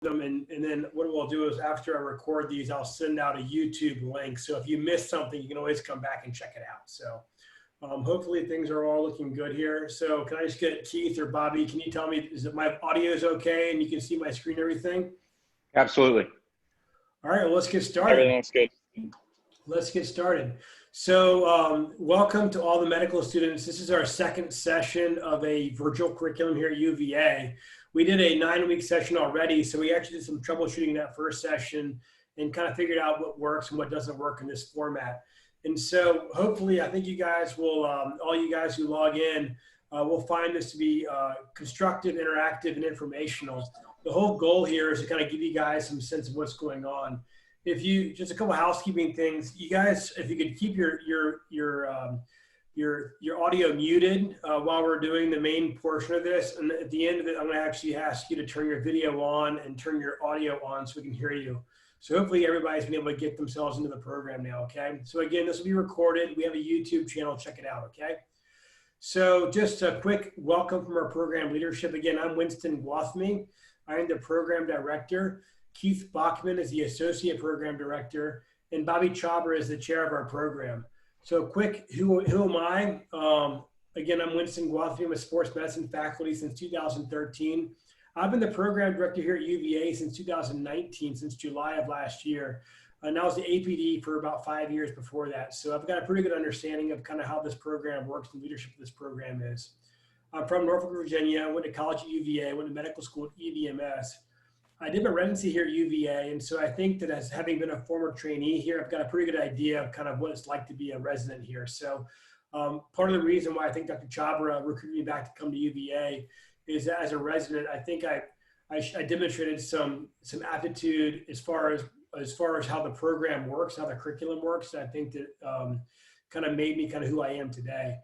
them, and then what we'll do is after I record these, I'll send out a YouTube link. So if you missed something, you can always come back and check it out. So hopefully things are all looking good here. So can I just get Keith or Bobby, can you tell me, is it my audio is okay and you can see my screen and everything? Absolutely. All right, well, let's get started. Everything looks good. Let's get started. So welcome to all the medical students. This is our second session of a virtual curriculum here at UVA. We did a 9-week session already, so we actually did some troubleshooting that first session and kind of figured out what works and what doesn't work in this format. And so hopefully, I think you guys will, all you guys who log in, will find this to be constructive, interactive, and informational. The whole goal here is to kind of give you guys some sense of what's going on. If you, just a couple of housekeeping things, you guys, if you could keep your audio muted while we're doing the main portion of this, and at the end of it, I'm going to actually ask you to turn your video on and turn your audio on so we can hear you. So hopefully everybody's been able to get themselves into the program now, okay? So again, this will be recorded. We have a YouTube channel, check it out, okay? So just a quick welcome from our program leadership. Again, I'm Winston Gwathmey. I'm the program director. Keith Bachmann is the associate program director, and Bobby Chabra is the chair of our program. So quick, who am I? Again, I'm Winston Gwathmey. I'm a sports medicine faculty since 2013. I've been the program director here at UVA since 2019, since July of last year. And I was the APD for about 5 years before that. So I've got a pretty good understanding of kind of how this program works and leadership of this program is. I'm from Norfolk, Virginia. I went to college at UVA, went to medical school at EVMS. I did my residency here at UVA, and so I think that as having been a former trainee here, I've got a pretty good idea of kind of what it's like to be a resident here. So part of the reason why I think Dr. Chabra recruited me back to come to UVA is that as a resident, I think I demonstrated some aptitude as far as how the program works, how the curriculum works. I think that kind of made me kind of who I am today.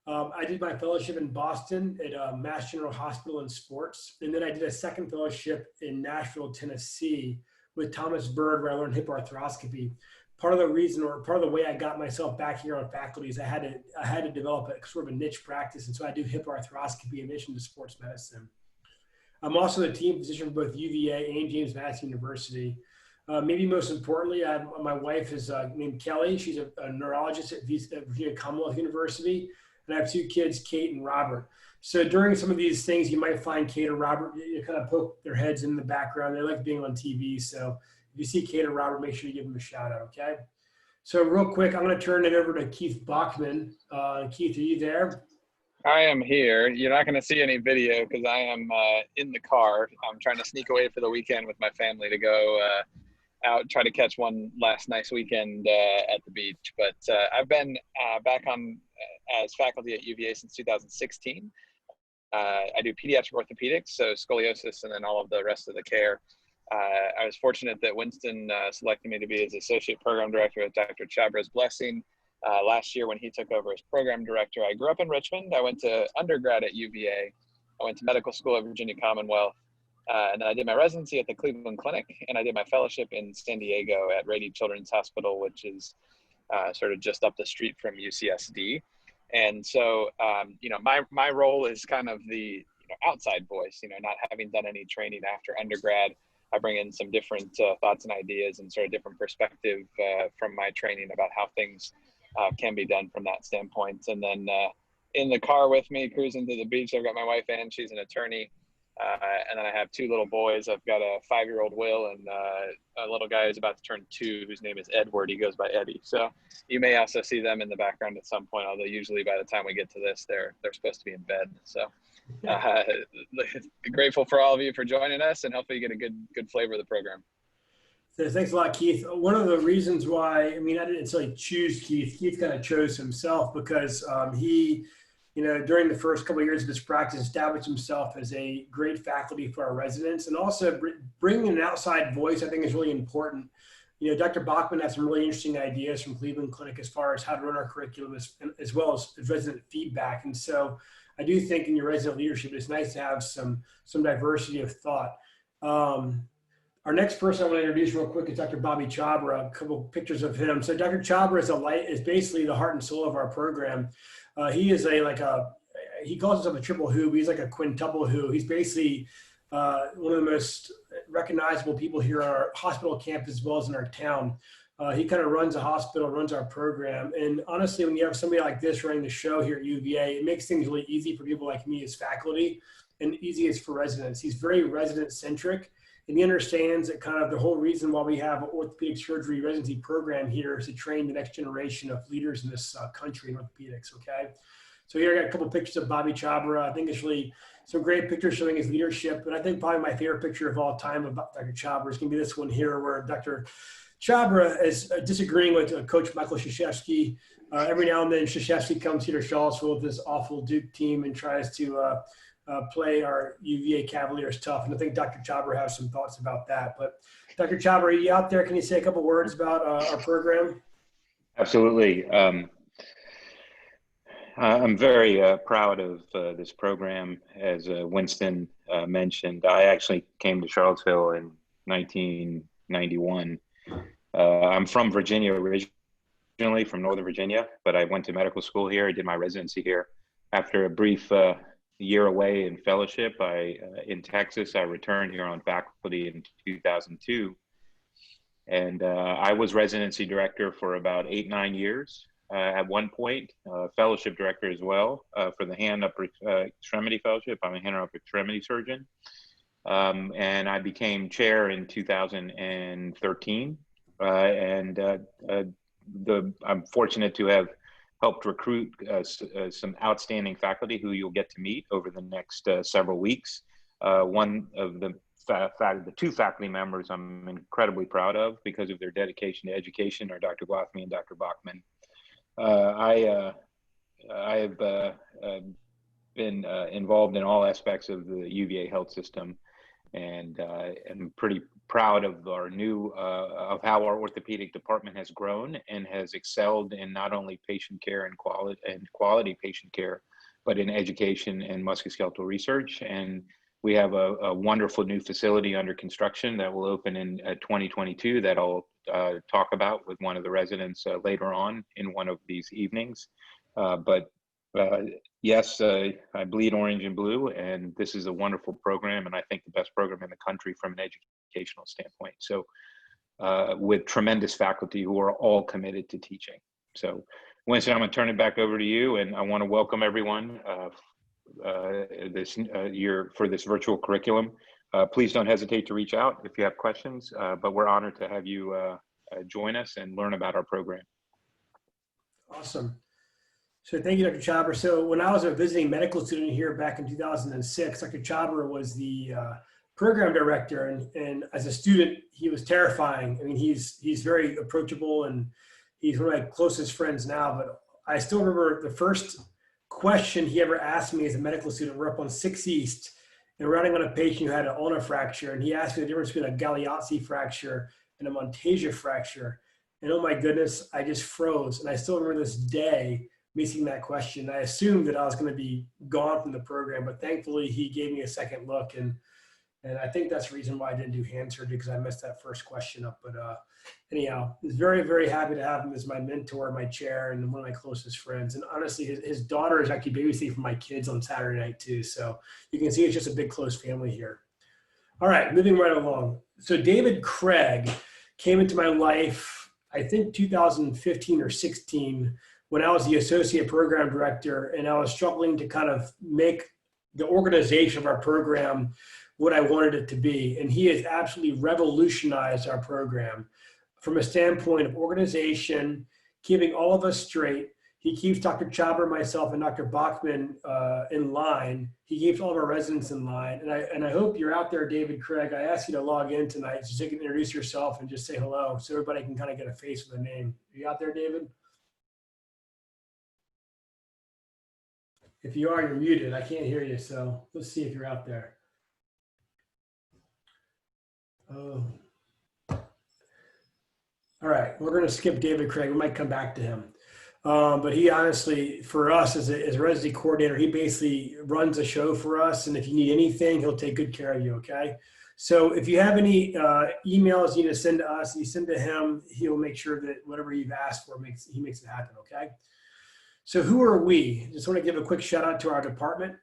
I did my fellowship in Boston at Mass General Hospital in sports. And then I did a second fellowship in Nashville, Tennessee with Thomas Bird, where I learned hip arthroscopy. Part of the reason, or part of the way I got myself back here on faculty, is I had to develop a sort of a niche practice. And so I do hip arthroscopy in addition to sports medicine. I'm also the team physician for both UVA and James Madison University. Maybe most importantly, my wife is named Kelly. She's a neurologist at Virginia Commonwealth University. And I have 2 kids, Kate and Robert. So during some of these things, you might find Kate or Robert, you kind of poke their heads in the background. They like being on TV. So if you see Kate or Robert, make sure you give them a shout out, okay? So real quick, I'm going to turn it over to Keith Bachmann. Keith, are you there? I am here. You're not going to see any video because I am in the car. I'm trying to sneak away for the weekend with my family to go out, try to catch one last nice weekend at the beach. But I've been back on as faculty at UVA since 2016. I do pediatric orthopedics, so scoliosis and then all of the rest of the care. I was fortunate that Winston selected me to be his associate program director with Dr. Chabra's blessing last year when he took over as program director. I grew up in Richmond. I went to undergrad at UVA. I went to medical school at Virginia Commonwealth. And then I did my residency at the Cleveland Clinic, and I did my fellowship in San Diego at Rady Children's Hospital, which is sort of just up the street from UCSD. And so, my role is kind of the outside voice, not having done any training after undergrad. I bring in some different thoughts and ideas and sort of different perspective from my training about how things can be done from that standpoint. And then in the car with me, cruising to the beach, I've got my wife Ann, she's an attorney. And then I have 2 little boys. I've got a 5-year-old Will and a little guy who's about to turn 2, whose name is Edward. He goes by Eddie. So you may also see them in the background at some point, although usually by the time we get to this, they're supposed to be in bed. So grateful for all of you for joining us, and hopefully you get a good flavor of the program. So thanks a lot, Keith. One of the reasons why, I didn't necessarily choose Keith. Keith kind of chose himself because he, during the first couple of years of his practice, established himself as a great faculty for our residents, and also bringing an outside voice, I think, is really important. Dr. Bachmann has some really interesting ideas from Cleveland Clinic as far as how to run our curriculum, as well as resident feedback. And so I do think in your resident leadership, it's nice to have some diversity of thought. Our next person I want to introduce real quick is Dr. Bobby Chabra, a couple pictures of him. So Dr. Chabra is basically the heart and soul of our program. He is he calls himself a triple who, but he's like a quintuple who. He's basically one of the recognizable people here on our hospital campus as well as in our town. He kind of runs a hospital, runs our program. And honestly, when you have somebody like this running the show here at UVA, it makes things really easy for people like me as faculty and easiest for residents. He's very resident centric, and he understands that kind of the whole reason why we have an orthopedic surgery residency program here is to train the next generation of leaders in this country in orthopedics, okay? So here I got a couple of pictures of Bobby Chabra. I think it's really some great pictures showing his leadership, but I think probably my favorite picture of all time about Dr. Chabra is gonna be this one here where Dr. Chabra is disagreeing with Coach Michael Krzyzewski. Every now and then Krzyzewski comes here to Charlottesville with this awful Duke team and tries to play our UVA Cavaliers tough. And I think Dr. Chabra has some thoughts about that. But Dr. Chabra, are you out there? Can you say a couple words about our program? Absolutely. I'm very proud of this program. As Winston mentioned, I actually came to Charlottesville in 1991. I'm from Virginia originally, from Northern Virginia, but I went to medical school here. I did my residency here. After a brief year away in fellowship in Texas, I returned here on faculty in 2002. And I was residency director for about 8-9 years. At one point, fellowship director as well for the hand upper extremity fellowship. I'm a hand upper extremity surgeon. And I became chair in 2013. I'm fortunate to have helped recruit some outstanding faculty who you'll get to meet over the next several weeks. One of the two faculty members I'm incredibly proud of because of their dedication to education are Dr. Gwathmey and Dr. Bachmann. I have been involved in all aspects of the UVA health system, and I'm pretty proud of our of how our orthopedic department has grown and has excelled in not only patient care and quality patient care, but in education and musculoskeletal research. And we have a wonderful new facility under construction that will open in 2022 that I'll talk about with one of the residents later on in one of these evenings. Yes, I bleed orange and blue, and this is a wonderful program, and I think the best program in the country from an educational standpoint. So with tremendous faculty who are all committed to teaching. So Winston, I'm gonna turn it back over to you, and I wanna welcome everyone this year for this virtual curriculum. Please don't hesitate to reach out if you have questions, but we're honored to have you join us and learn about our program. Awesome. So thank you, Dr. Chabra. So when I was a visiting medical student here back in 2006, Dr. Chabra was the program director, and as a student, he was terrifying. I mean, he's very approachable, and he's one of my closest friends now, but I still remember the first question he ever asked me as a medical student. We're up on 6 East, and we're running on a patient who had an ulnar fracture, and he asked me the difference between a Galeazzi fracture and a Montesia fracture. And oh my goodness, I just froze. And I still remember this day missing that question. I assumed that I was going to be gone from the program, but thankfully he gave me a second look. And I think that's the reason why I didn't do hand surgery, because I messed that first question up. But anyhow, I was very, very happy to have him as my mentor, my chair, and one of my closest friends. And honestly, his daughter is actually babysitting for my kids on Saturday night too. So you can see it's just a big, close family here. All right, moving right along. So David Craig came into my life, I think 2015 or 16, when I was the associate program director, and I was struggling to kind of make the organization of our program what I wanted it to be. And he has absolutely revolutionized our program from a standpoint of organization, keeping all of us straight. He keeps Dr. Chabra, myself, and Dr. Bachmann in line. He keeps all of our residents in line. And I hope you're out there, David Craig. I asked you to log in tonight so you can introduce yourself and just say hello so everybody can kind of get a face with a name. Are you out there, David? If you are, you're muted. I can't hear you, so let's see if you're out there. Oh. All right, we're going to skip David Craig. We might come back to him. But he honestly, for us as a residency coordinator, he basically runs a show for us. And if you need anything, he'll take good care of you, okay? So if you have any emails you need to send to us, you send to him, he'll make sure that whatever you've asked for, he makes it happen, okay? So who are we? Just want to give a quick shout out to our department.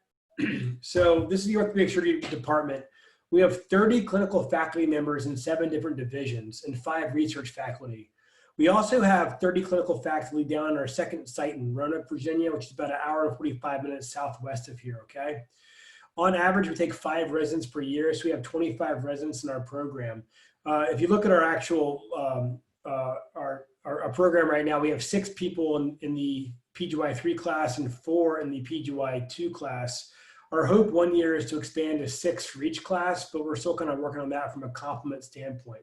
So this is the orthopedic surgery department. We have 30 clinical faculty members in 7 different divisions and 5 research faculty. We also have 30 clinical faculty down in our second site in Roanoke, Virginia, which is about an hour and 45 minutes southwest of here, okay? On average, we take 5 residents per year, so we have 25 residents in our program. If you look at our actual, our program right now, we have 6 people in the PGY-3 class and 4 in the PGY-2 class. Our hope one year is to expand to 6 for each class, but we're still kind of working on that from a complement standpoint.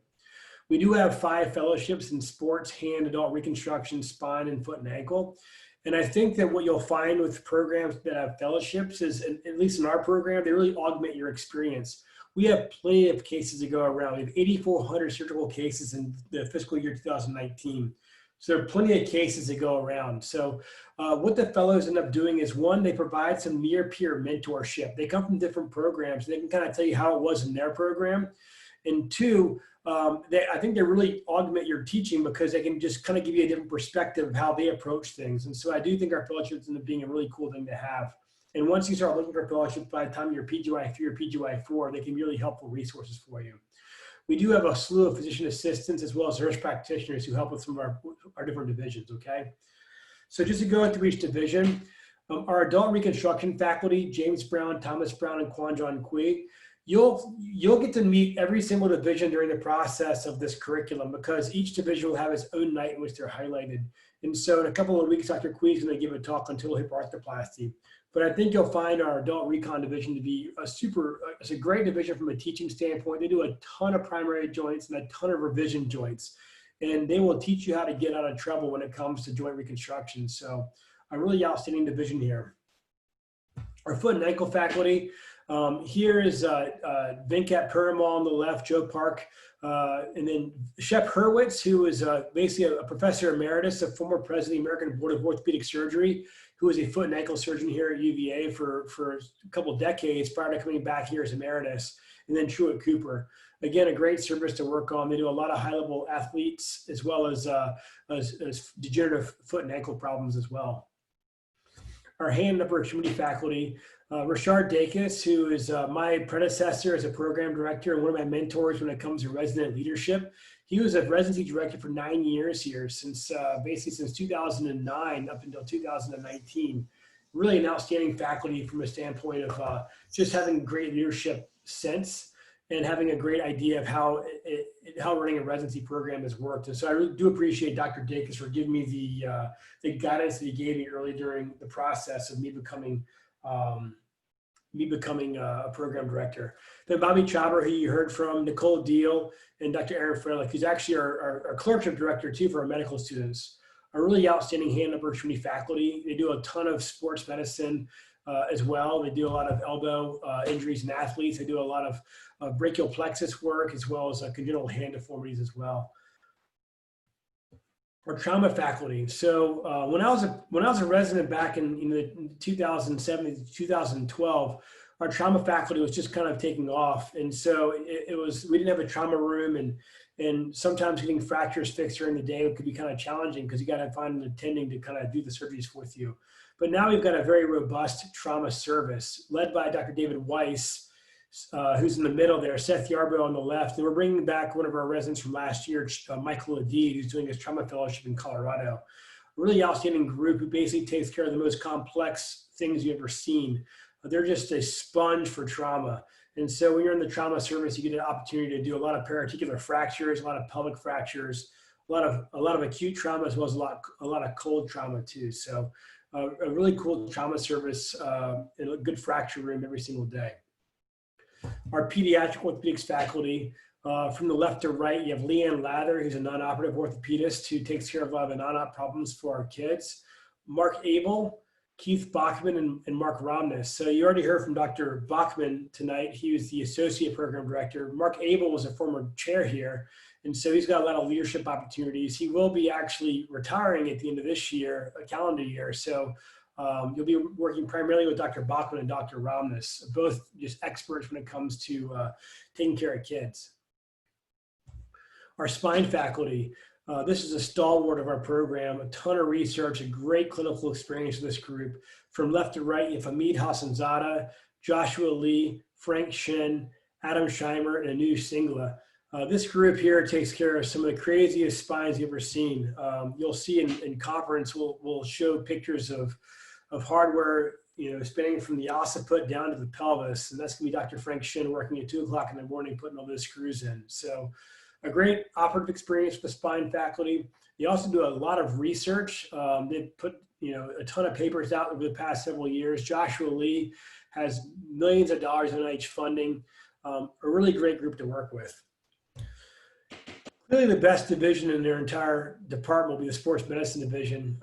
We do have 5 fellowships in sports, hand, adult reconstruction, spine, and foot and ankle. And I think that what you'll find with programs that have fellowships is, at least in our program, they really augment your experience. We have plenty of cases to go around. We have 8,400 surgical cases in the fiscal year 2019. So there are plenty of cases to go around. So what the fellows end up doing is, one, they provide some near-peer mentorship. They come from different programs. They can kind of tell you how it was in their program. And 2, I think they really augment your teaching because they can just kind of give you a different perspective of how they approach things. And so I do think our fellowships end up being a really cool thing to have. And once you start looking for fellowships, by the time you're PGY-3 or PGY-4, they can be really helpful resources for you. We do have a slew of physician assistants as well as nurse practitioners who help with some of our different divisions, okay? So just to go through each division, our adult reconstruction faculty, James Brown, Thomas Brown, and Kwanjon Kui, you'll get to meet every single division during the process of this curriculum because each division will have its own night in which they're highlighted. And so in a couple of weeks, Dr. Kui is going to give a talk on total hip arthroplasty. But I think you'll find our adult recon division to be it's a great division from a teaching standpoint. They do a ton of primary joints and a ton of revision joints. And they will teach you how to get out of trouble when it comes to joint reconstruction. So a really outstanding division here. Our foot and ankle faculty, here is Venkat Perumal on the left, Joe Park, and then Shep Hurwitz, who is basically a professor emeritus, a former president of the American Board of Orthopaedic Surgery, who was a foot and ankle surgeon here at UVA for a couple decades prior to coming back here as emeritus, and then Truett Cooper. Again, a great service to work on. They do a lot of high-level athletes as well as degenerative foot and ankle problems as well. Our hand and upper extremity faculty, Rashard Dacus, who is my predecessor as a program director and one of my mentors when it comes to resident leadership. He was a residency director for 9 years here, basically since 2009 up until 2019. Really an outstanding faculty from a standpoint of just having great leadership sense and having a great idea of how running a residency program has worked. And so I really do appreciate Dr. Dacus for giving me the guidance that he gave me early during the process of me becoming a program director. Then Bobby Chauber, who you heard from, Nicole Deal, and Dr. Aaron Freilich, who's actually our clerkship director too for our medical students. A really outstanding hand and upper extremity faculty. They do a ton of sports medicine as well. They do a lot of elbow injuries in athletes. They do a lot of brachial plexus work as well as congenital hand deformities as well. Our trauma faculty. So when I was a resident back in 2007 to 2012, our trauma faculty was just kind of taking off, and so we didn't have a trauma room, and sometimes getting fractures fixed during the day could be kind of challenging because you got to find an attending to kind of do the surgeries with you. But now we've got a very robust trauma service led by Dr. David Weiss, who's in the middle there, Seth Yarbo on the left. And we're bringing back one of our residents from last year, Michael Adid, who's doing his trauma fellowship in Colorado. A really outstanding group who basically takes care of the most complex things you've ever seen. They're just a sponge for trauma. And so when you're in the trauma service, you get an opportunity to do a lot of pararticular fractures, a lot of pelvic fractures, a lot of acute trauma, as well as a lot of cold trauma too. So a really cool trauma service and a good fracture room every single day. Our pediatric orthopedics faculty, from the left to right, you have Leanne Lather, who's a non-operative orthopedist who takes care of a lot of the non-op problems for our kids. Mark Abel, Keith Bachmann, and Mark Romness. So you already heard from Dr. Bachmann tonight. He was the associate program director. Mark Abel was a former chair here, and so he's got a lot of leadership opportunities. He will be actually retiring at the end of this year, a calendar year. So you'll be working primarily with Dr. Bachmann and Dr. Romness, both just experts when it comes to taking care of kids. Our spine faculty, this is a stalwart of our program, a ton of research, a great clinical experience in this group. From left to right, you have Hamid Hassanzada, Joshua Lee, Frank Shin, Adam Scheimer, and Anu Singla. This group here takes care of some of the craziest spines you've ever seen. You'll see in conference, we'll show pictures of hardware, spanning from the occiput down to the pelvis. And that's gonna be Dr. Frank Shin working at 2 o'clock in the morning, putting all those screws in. So a great operative experience for the spine faculty. They also do a lot of research. They put a ton of papers out over the past several years. Joshua Lee has millions of dollars in NIH funding. A really great group to work with. Really the best division in their entire department will be the sports medicine division.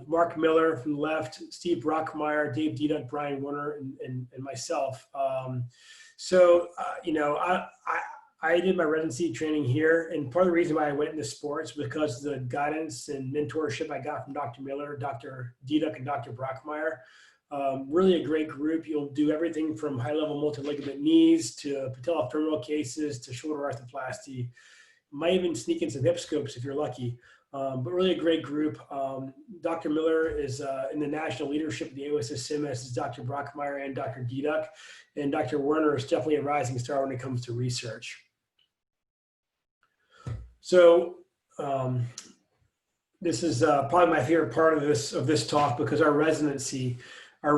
Mark Miller from the left, Steve Brockmeyer, Dave Dieduck, Brian Warner, and myself. I did my residency training here, and part of the reason why I went into sports was because of the guidance and mentorship I got from Dr. Miller, Dr. Dieduck, and Dr. Brockmeyer. Really a great group. You'll do everything from high-level multi-ligament knees to patellofemoral cases to shoulder arthroplasty. Might even sneak in some hip scopes if you're lucky. But really a great group. Dr. Miller is in the national leadership of the AOSSM, as is Dr. Brockmeyer and Dr. Dieduck. And Dr. Werner is definitely a rising star when it comes to research. So this is probably my favorite part of this talk, because our residents are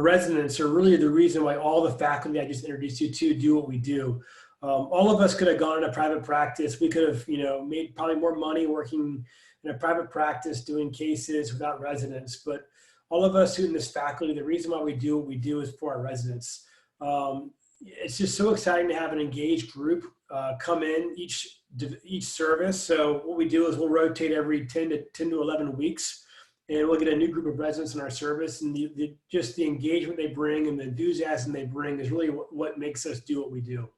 really the reason why all the faculty I just introduced you to do what we do. All of us could have gone into private practice. We could have, made probably more money working in a private practice doing cases without residents. But all of us who in this faculty, the reason why we do what we do is for our residents. It's just so exciting to have an engaged group come in each service. So what we do is we'll rotate every 10 to 11 weeks, and we'll get a new group of residents in our service. And just the engagement they bring and the enthusiasm they bring is really what makes us do what we do.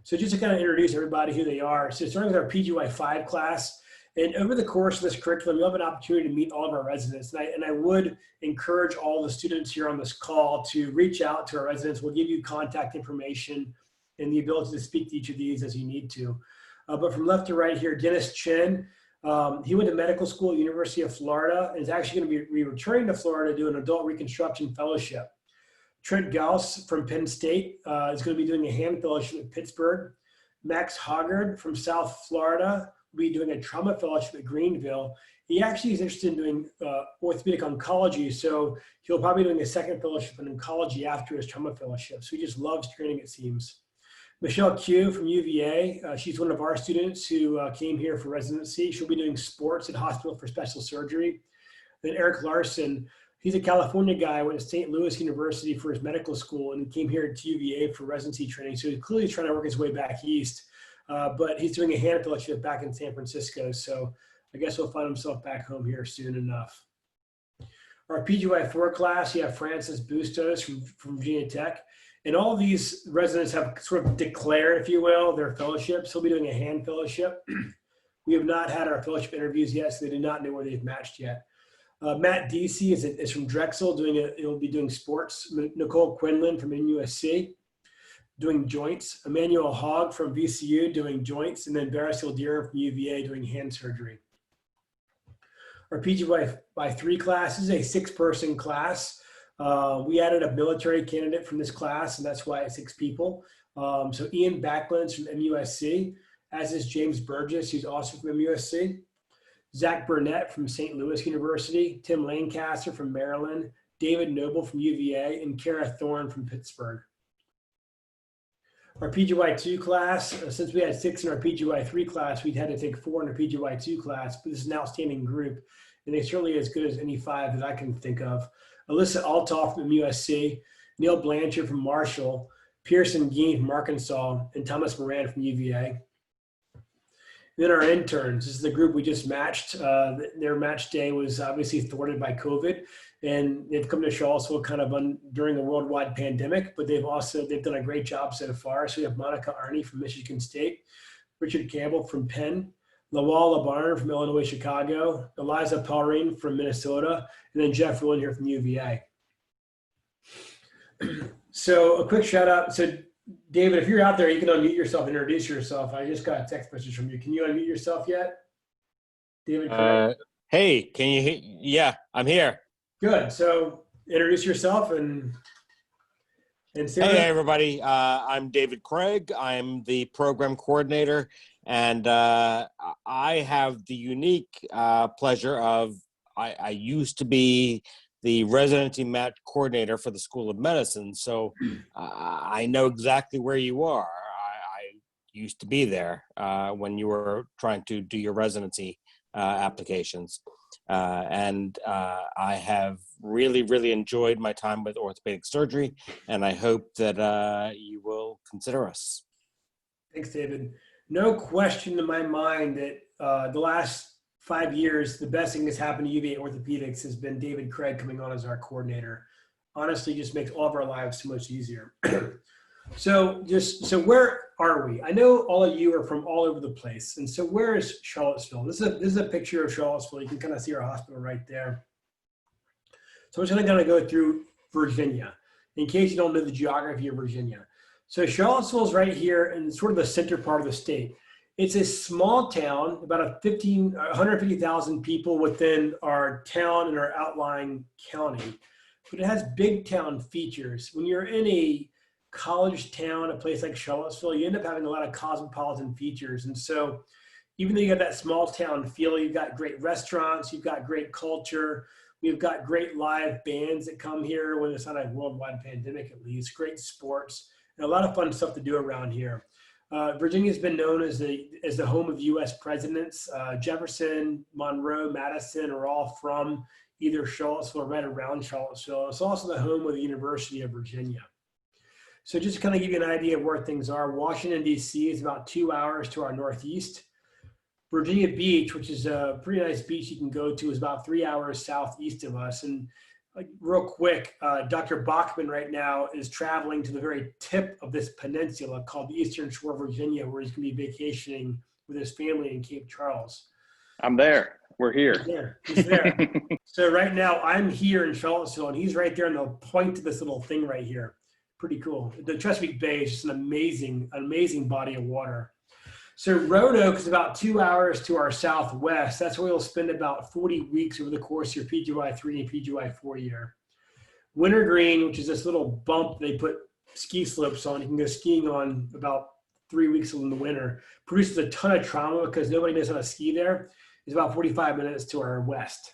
So just to kind of introduce everybody who they are. So starting with our PGY-5 class, and over the course of this curriculum, you'll have an opportunity to meet all of our residents. And I would encourage all the students here on this call to reach out to our residents. We'll give you contact information and the ability to speak to each of these as you need to. But from left to right here, Dennis Chen, he went to medical school at University of Florida and is actually going to be returning to Florida to do an adult reconstruction fellowship. Trent Gauss from Penn State is going to be doing a hand fellowship at Pittsburgh. Max Hoggard from South Florida will be doing a trauma fellowship at Greenville. He actually is interested in doing orthopedic oncology, so he'll probably be doing a second fellowship in oncology after his trauma fellowship. So he just loves training, it seems. Michelle Q from UVA, she's one of our students who came here for residency. She'll be doing sports at Hospital for Special Surgery. Then Eric Larson, he's a California guy, went to St. Louis University for his medical school and came here to UVA for residency training. So he's clearly trying to work his way back east, but he's doing a hand fellowship back in San Francisco. So I guess he'll find himself back home here soon enough. Our PGY-4 class, you have Francis Bustos from Virginia Tech. And all of these residents have sort of declared, if you will, their fellowships. He'll be doing a hand fellowship. We have not had our fellowship interviews yet, so they do not know where they've matched yet. Matt Deasy is from Drexel, he'll be doing sports. Nicole Quinlan from NUSC, doing joints. Emmanuel Hogg from VCU, doing joints. And then Barris Hildier from UVA, doing hand surgery. Our PGY-3 class is a 6-person class. We added a military candidate from this class, and that's why it's 6 people. So Ian Backlund from MUSC, as is James Burgess, who's also from MUSC. Zach Burnett from St. Louis University, Tim Lancaster from Maryland, David Noble from UVA, and Kara Thorne from Pittsburgh. Our PGY-2 class, since we had 6 in our PGY-3 class, we'd had to take 4 in our PGY-2 class, but this is an outstanding group, and they're certainly as good as any 5 that I can think of. Alyssa Altoff from USC, Neil Blanchard from Marshall, Pearson Geen from Arkansas, and Thomas Moran from UVA. Then our interns, this is the group we just matched. Their match day was obviously thwarted by COVID, and they've come to Charlottesville kind of during a worldwide pandemic, but they've done a great job so far. So we have Monica Arney from Michigan State, Richard Campbell from Penn, Lawal Labarn from Illinois, Chicago, Eliza Paulrine from Minnesota, and then Jeff Willen here from UVA. So a quick shout out. So David, if you're out there, you can unmute yourself and introduce yourself. I just got a text message from you. Can you unmute yourself yet? David? Hey, can you hear? Yeah, I'm here. Good. So introduce yourself and And Sarah, Hey, everybody. I'm David Craig. I'm the program coordinator, and I have the unique pleasure of, I used to be the residency mat coordinator for the School of Medicine, so I know exactly where you are. I used to be there when you were trying to do your residency applications. I have really enjoyed my time with orthopedic surgery, and I hope that you will consider us. thanks, David. No question in my mind that the last 5 years, the best thing that's happened to UVA Orthopaedics has been David Craig coming on as our coordinator. Honestly, just makes all of our lives so much easier. So where are we? I know all of you are from all over the place. And so where is Charlottesville? This is a picture of Charlottesville. You can kind of see our hospital right there. So I'm just going to go through Virginia, in case you don't know the geography of Virginia. So Charlottesville is right here in sort of the center part of the state. It's a small town, about 150,000 people within our town and our outlying county, but it has big town features. When you're in a college town, a place like Charlottesville, you end up having a lot of cosmopolitan features. And so even though you have that small town feel, you've got great restaurants, you've got great culture, we've got great live bands that come here when it's not a worldwide pandemic, at least, great sports, and a lot of fun stuff to do around here. Virginia's been known as the home of U.S. presidents. Jefferson, Monroe, Madison are all from either Charlottesville or right around Charlottesville. It's also the home of the University of Virginia. So just to kind of give you an idea of where things are, Washington, D.C. is about 2 hours to our northeast. Virginia Beach, which is a pretty nice beach you can go to, is about 3 hours southeast of us. And real quick, Dr. Bachmann right now is traveling to the very tip of this peninsula called the Eastern Shore of Virginia, where he's going to be vacationing with his family in Cape Charles. I'm there. We're here. He's there. So right now I'm here in Charlottesville, and he's right there on the point of this little thing right here. Pretty cool. The Chesapeake Bay is just an amazing body of water. So Roanoke is about 2 hours to our southwest. That's where you'll spend about 40 weeks over the course of your PGY-3 and PGY-4 year. Wintergreen, which is this little bump they put ski slopes on, you can go skiing on about 3 weeks in the winter, produces a ton of trauma because nobody knows how to ski there. It's about 45 minutes to our west.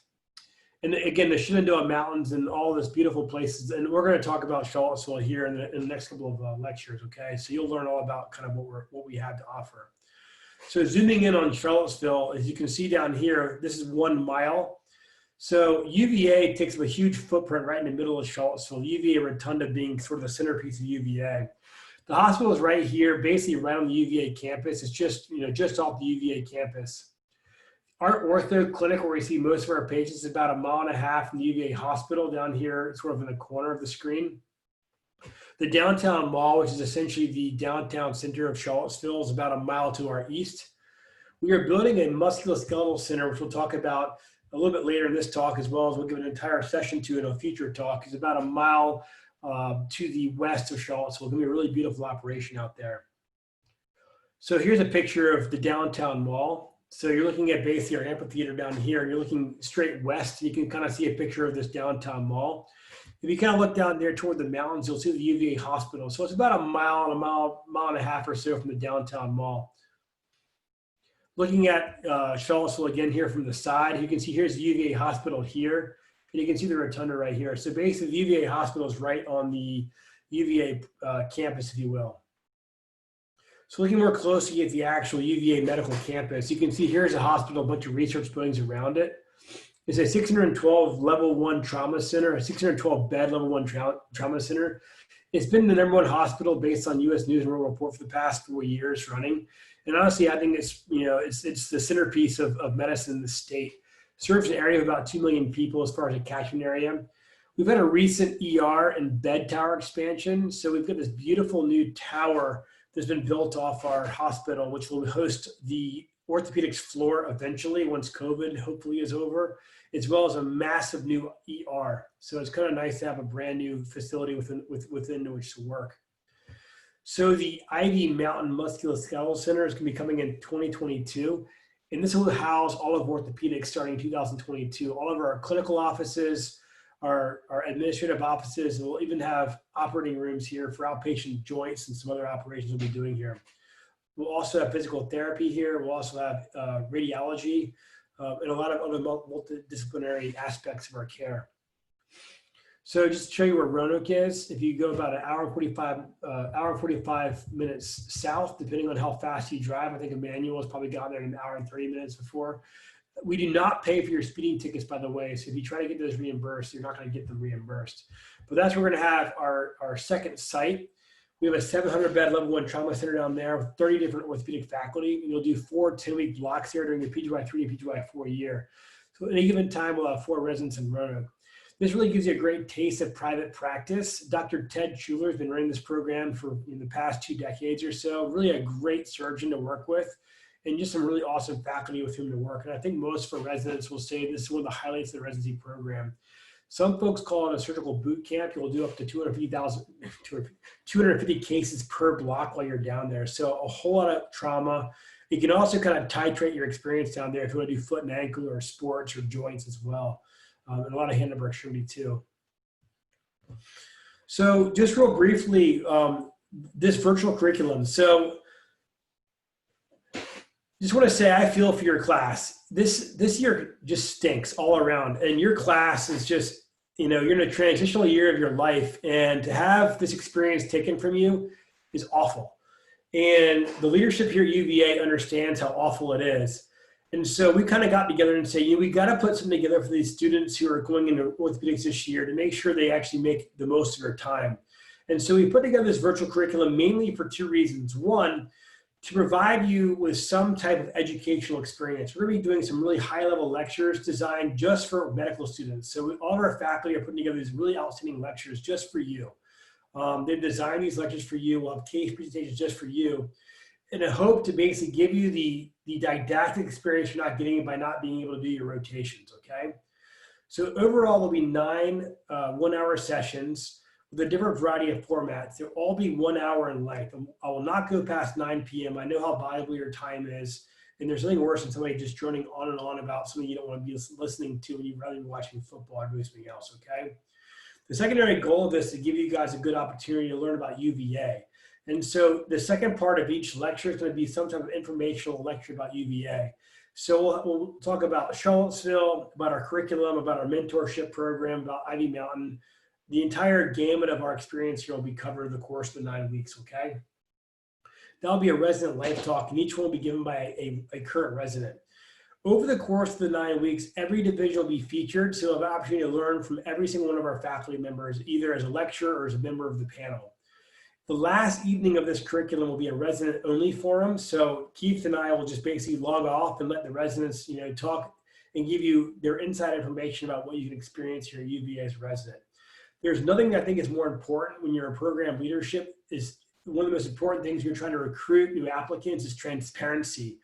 And again, the Shenandoah Mountains and all this beautiful places. And we're going to talk about Charlottesville here in the next couple of lectures, okay? So you'll learn all about kind of what we have to offer. So zooming in on Charlottesville, as you can see down here, this is 1 mile. So UVA takes up a huge footprint right in the middle of Charlottesville, UVA Rotunda being sort of the centerpiece of UVA. The hospital is right here, basically right on the UVA campus. It's just off the UVA campus. Our ortho clinic, where we see most of our patients, is about 1.5 miles from the UVA hospital down here, sort of in the corner of the screen. The downtown mall, which is essentially the downtown center of Charlottesville, is about 1 mile to our east. We are building a musculoskeletal center, which we'll talk about a little bit later in this talk, as well as we'll give an entire session to in a future talk. It's about 1 mile to the west of Charlottesville. It's going to be a really beautiful operation out there. So here's a picture of the downtown mall. So you're looking at basically our amphitheater down here, and you're looking straight west. You can kind of see a picture of this downtown mall. If you kind of look down there toward the mountains, you'll see the UVA hospital. So it's about 1 mile and a half or so from the downtown mall. Looking at Charlottesville again here from the side, you can see here's the UVA hospital here, and you can see the rotunda right here. So basically the UVA hospital is right on the UVA campus, if you will. So looking more closely at the actual UVA Medical Campus, you can see here's a hospital, a bunch of research buildings around it. It's a 612 level 1 trauma center, a 612 bed level 1 trauma center. It's been the #1 hospital based on U.S. News and World Report for the past 4 years running. And honestly, I think it's the centerpiece of medicine in the state. Serves an area of about 2 million people as far as a catchment area. We've had a recent ER and bed tower expansion. So we've got this beautiful new tower that's been built off our hospital, which will host the orthopedics floor eventually once COVID hopefully is over, as well as a massive new ER. So it's kind of nice to have a brand new facility within which to work. So the Ivy Mountain Musculoskeletal Center is going to be coming in 2022. And this will house all of orthopedics starting in 2022. All of our clinical offices, our administrative offices, and we'll even have operating rooms here for outpatient joints and some other operations we'll be doing here. We'll also have physical therapy here. We'll also have radiology and a lot of other multidisciplinary aspects of our care. So just to show you where Roanoke is, if you go about an hour and 45 minutes south, depending on how fast you drive, I think Emmanuel has probably gotten there in an hour and 30 minutes before. We do not pay for your speeding tickets, by the way. So if you try to get those reimbursed, you're not going to get them reimbursed. But that's where we're going to have our second site. We have a 700-bed level 1 trauma center down there with 30 different orthopedic faculty. And you'll do 4 10-week blocks here during the PGY-3 and PGY-4 year. So at any given time, we'll have 4 residents in Roanoke. This really gives you a great taste of private practice. Dr. Ted Schuler has been running this program for the past 2 decades or so. Really a great surgeon to work with, and just some really awesome faculty with whom to work. And I think most of our residents will say this is one of the highlights of the residency program. Some folks call it a surgical boot camp. You'll do up to 250 cases per block while you're down there. So a whole lot of trauma. You can also kind of titrate your experience down there if you want to do foot and ankle or sports or joints as well. And a lot of hand upper extremity too. So just real briefly, this virtual curriculum. So just want to say, I feel for your class. This year just stinks all around, and your class is just, you're in a transitional year of your life, and to have this experience taken from you is awful. And the leadership here at UVA understands how awful it is. And so we kind of got together and say, we got to put something together for these students who are going into orthopedics this year to make sure they actually make the most of their time. And so we put together this virtual curriculum mainly for 2 reasons. One, to provide you with some type of educational experience. We're going to be doing some really high-level lectures designed just for medical students. So all of our faculty are putting together these really outstanding lectures just for you. They've designed these lectures for you. We'll have case presentations just for you, in a hope to basically give you the didactic experience you're not getting by not being able to do your rotations, okay? So overall, there'll be 9 one-hour sessions with a different variety of formats. They'll all be 1 hour in length. I will not go past 9 p.m. I know how valuable your time is, and there's nothing worse than somebody just droning on and on about something you don't want to be listening to when you'd rather be watching football or doing something else, okay? The secondary goal of this is to give you guys a good opportunity to learn about UVA. And so the second part of each lecture is going to be some type of informational lecture about UVA. So we'll talk about Charlottesville, about our curriculum, about our mentorship program, about Ivy Mountain. The entire gamut of our experience here will be covered in the course of the 9 weeks, okay? That'll be a resident life talk, and each one will be given by a current resident. Over the course of the 9 weeks, every division will be featured, so you'll have an opportunity to learn from every single one of our faculty members, either as a lecturer or as a member of the panel. The last evening of this curriculum will be a resident-only forum, so Keith and I will just basically log off and let the residents, talk and give you their inside information about what you can experience here at UVA as a resident. There's nothing that I think is more important when you're in program leadership. Is one of the most important things you're trying to recruit new applicants is transparency.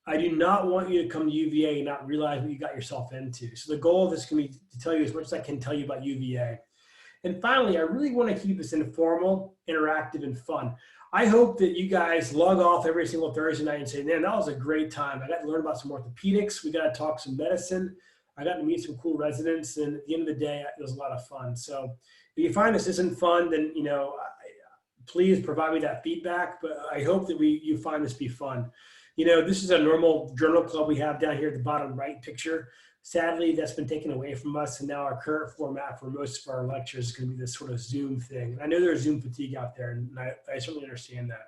I do not want you to come to UVA and not realize what you got yourself into. So the goal of this can be to tell you as much as I can tell you about UVA. And finally, I really want to keep this informal, interactive, and fun. I hope that you guys log off every single Thursday night and say, man, that was a great time. I got to learn about some orthopedics. We got to talk some medicine. I got to meet some cool residents. And at the end of the day, it was a lot of fun. So if you find this isn't fun, then, please provide me that feedback. But I hope that you find this be fun. This is a normal journal club we have down here at the bottom right picture. Sadly, that's been taken away from us, and now our current format for most of our lectures is going to be this sort of Zoom thing. And I know there's Zoom fatigue out there, and I certainly understand that.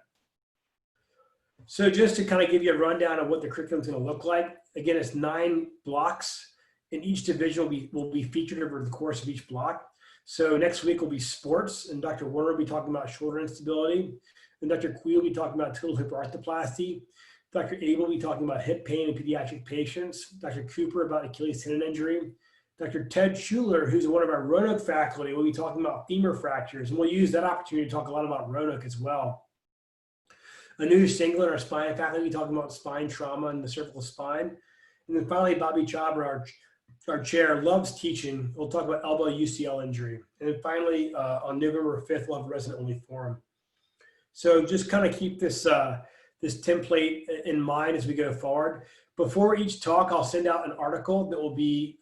So just to kind of give you a rundown of what the curriculum is going to look like, again, it's 9 blocks, and each division will be featured over the course of each block. So next week will be sports, and Dr. Warner will be talking about shoulder instability, and Dr. Quee will be talking about total hip arthroplasty. Dr. Abel will be talking about hip pain in pediatric patients. Dr. Cooper about Achilles tendon injury. Dr. Ted Schuler, who's one of our Roanoke faculty, will be talking about femur fractures, and we'll use that opportunity to talk a lot about Roanoke as well. Anu Singler, our spine faculty, will be talking about spine trauma and the cervical spine. And then finally, Bobby Chabra, our chair, loves teaching. We'll talk about elbow UCL injury. And then finally, on November 5th, we'll have a resident-only forum. So just kind of keep this this template in mind as we go forward. Before each talk, I'll send out an article that will be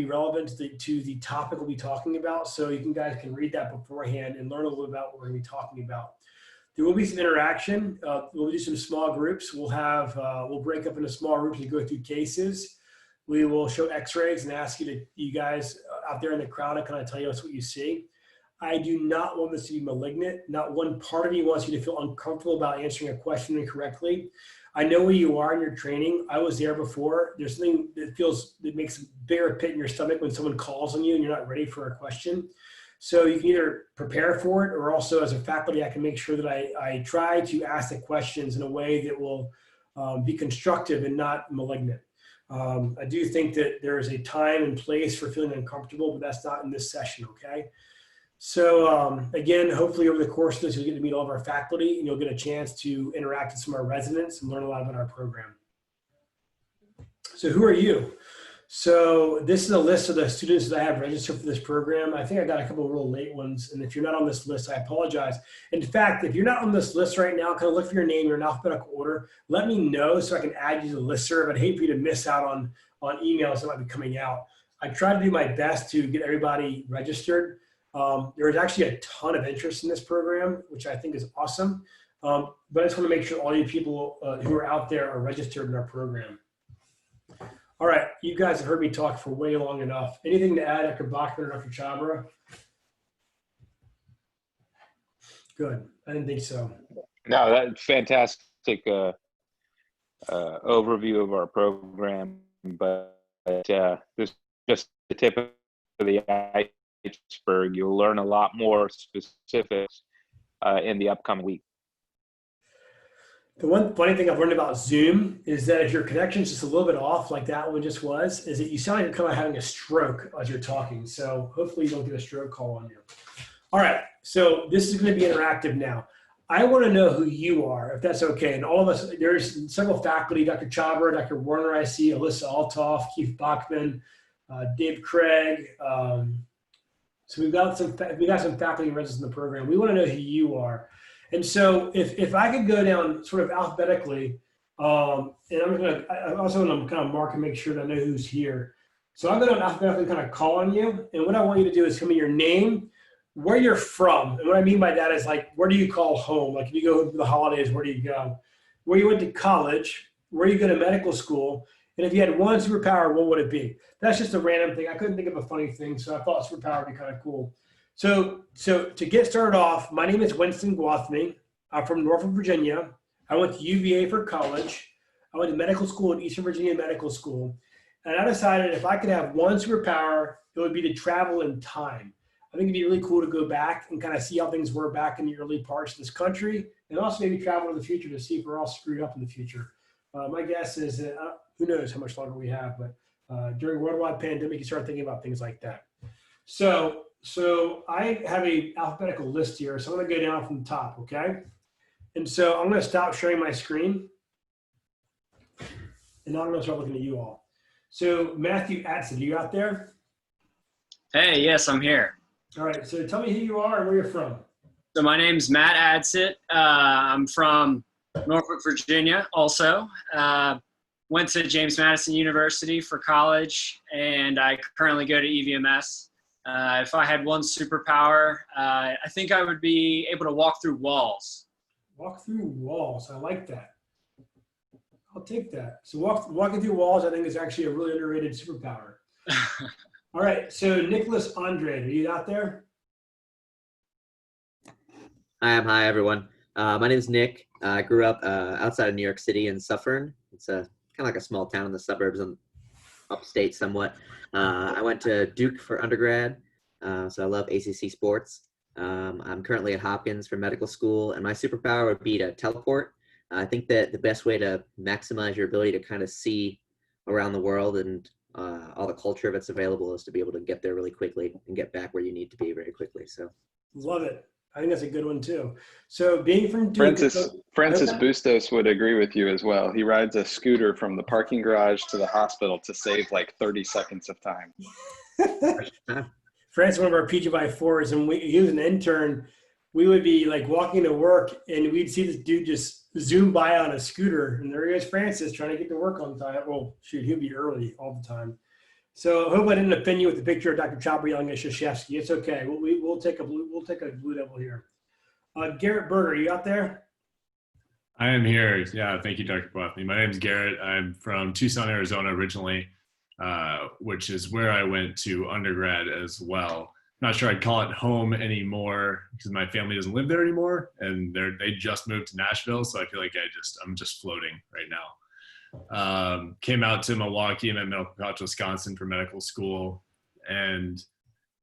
relevant to the topic we'll be talking about. So you guys can read that beforehand and learn a little about what we're going to be talking about. There will be some interaction. We'll do some small groups. We'll break up into small groups and go through cases. We will show x-rays and ask you guys out there in the crowd to kind of tell us what you see. I do not want this to be malignant. Not one part of me wants you to feel uncomfortable about answering a question incorrectly. I know where you are in your training. I was there before. There's something that makes a bigger pit in your stomach when someone calls on you and you're not ready for a question. So you can either prepare for it, or also as a faculty, I can make sure that I try to ask the questions in a way that will be constructive and not malignant. I do think that there is a time and place for feeling uncomfortable, but that's not in this session, okay? So again, hopefully over the course of this, you'll get to meet all of our faculty and you'll get a chance to interact with some of our residents and learn a lot about our program. So who are you? So this is a list of the students that I have registered for this program. I think I got a couple of real late ones. And if you're not on this list, I apologize. In fact, if you're not on this list right now, kind of look for your name, you're in alphabetical order. Let me know so I can add you to the listserv. I'd hate for you to miss out on emails that might be coming out. I try to do my best to get everybody registered. There is actually a ton of interest in this program, which I think is awesome. But I just want to make sure all you people who are out there are registered in our program. All right, you guys have heard me talk for way long enough. Anything to add, Dr. Bachmann or Dr. Chabra? Good, I didn't think so. No, that's fantastic overview of our program, but this is just the tip of the iceberg. You'll learn a lot more specifics in the upcoming week. The one funny thing I've learned about Zoom is that if your connection's just a little bit off, like that one just was, is that you sound like you're kind of having a stroke as you're talking. So hopefully you don't get a stroke call on you. All right, so this is going to be interactive now. I want to know who you are, if that's okay. And all of us, there's several faculty, Dr. Chabra, Dr. Warner, I see, Alyssa Altoff, Keith Bachmann, Dave Craig. So we've got some faculty residents in the program. We want to know who you are. And so if I could go down sort of alphabetically, and I also want to kind of mark and make sure that I know who's here. So I'm going to alphabetically kind of call on you. And what I want you to do is tell me your name, where you're from. And what I mean by that is, like, where do you call home? Like if you go for the holidays, where do you go? Where you went to college, where you go to medical school. And if you had one superpower, what would it be? That's just a random thing. I couldn't think of a funny thing, so I thought superpower would be kind of cool. So to get started off, my name is Winston Gwathmey. I'm from Norfolk, Virginia. I went to UVA for college. I went to medical school at Eastern Virginia Medical School. And I decided if I could have one superpower, it would be to travel in time. I think it'd be really cool to go back and kind of see how things were back in the early parts of this country, and also maybe travel to the future to see if we're all screwed up in the future. My guess is that, who knows how much longer we have, but during worldwide pandemic, you start thinking about things like that. So I have a alphabetical list here. So I'm going to go down from the top, okay? And so I'm going to stop sharing my screen. And now I'm going to start looking at you all. So Matthew Atson, are you out there? Hey, yes, I'm here. All right, so tell me who you are and where you're from. So my name's Matt Adsit. I'm from Norfolk, Virginia also. Went to James Madison University for college, and I currently go to EVMS. If I had one superpower, I think I would be able to walk through walls. Walk through walls. I like that. I'll take that. So walking through walls, I think, is actually a really underrated superpower. All right. So Nicholas Andre, are you out there? Hi, everyone. My name is Nick. I grew up outside of New York City in Suffern. It's kind of like a small town in the suburbs and upstate somewhat. I went to Duke for undergrad, so I love ACC sports. I'm currently at Hopkins for medical school, and my superpower would be to teleport. I think that the best way to maximize your ability to kind of see around the world and all the culture that's available is to be able to get there really quickly and get back where you need to be very quickly. So, love it. I think that's a good one too. So being from Duke, Francis Bustos would agree with you as well. He rides a scooter from the parking garage to the hospital to save like 30 seconds of time. Francis, one of our PGY4s, and he was an intern we would be like walking to work and we'd see this dude just zoom by on a scooter, and there he is, Francis, trying to get to work on time. Well, shoot, he'd be early all the time. So I hope I didn't offend you with the picture of Dr. Chopper yelling at Krzyzewski. It's okay. We'll take a Blue Devil here. Garrett Berger, you out there? I am here. Yeah, thank you, Dr. Gwathmey. My name is Garrett. I'm from Tucson, Arizona originally, which is where I went to undergrad as well. Not sure I'd call it home anymore because my family doesn't live there anymore, and they just moved to Nashville, so I feel like I'm just floating right now. Came out to Milwaukee and at Medical College, Wisconsin for medical school, and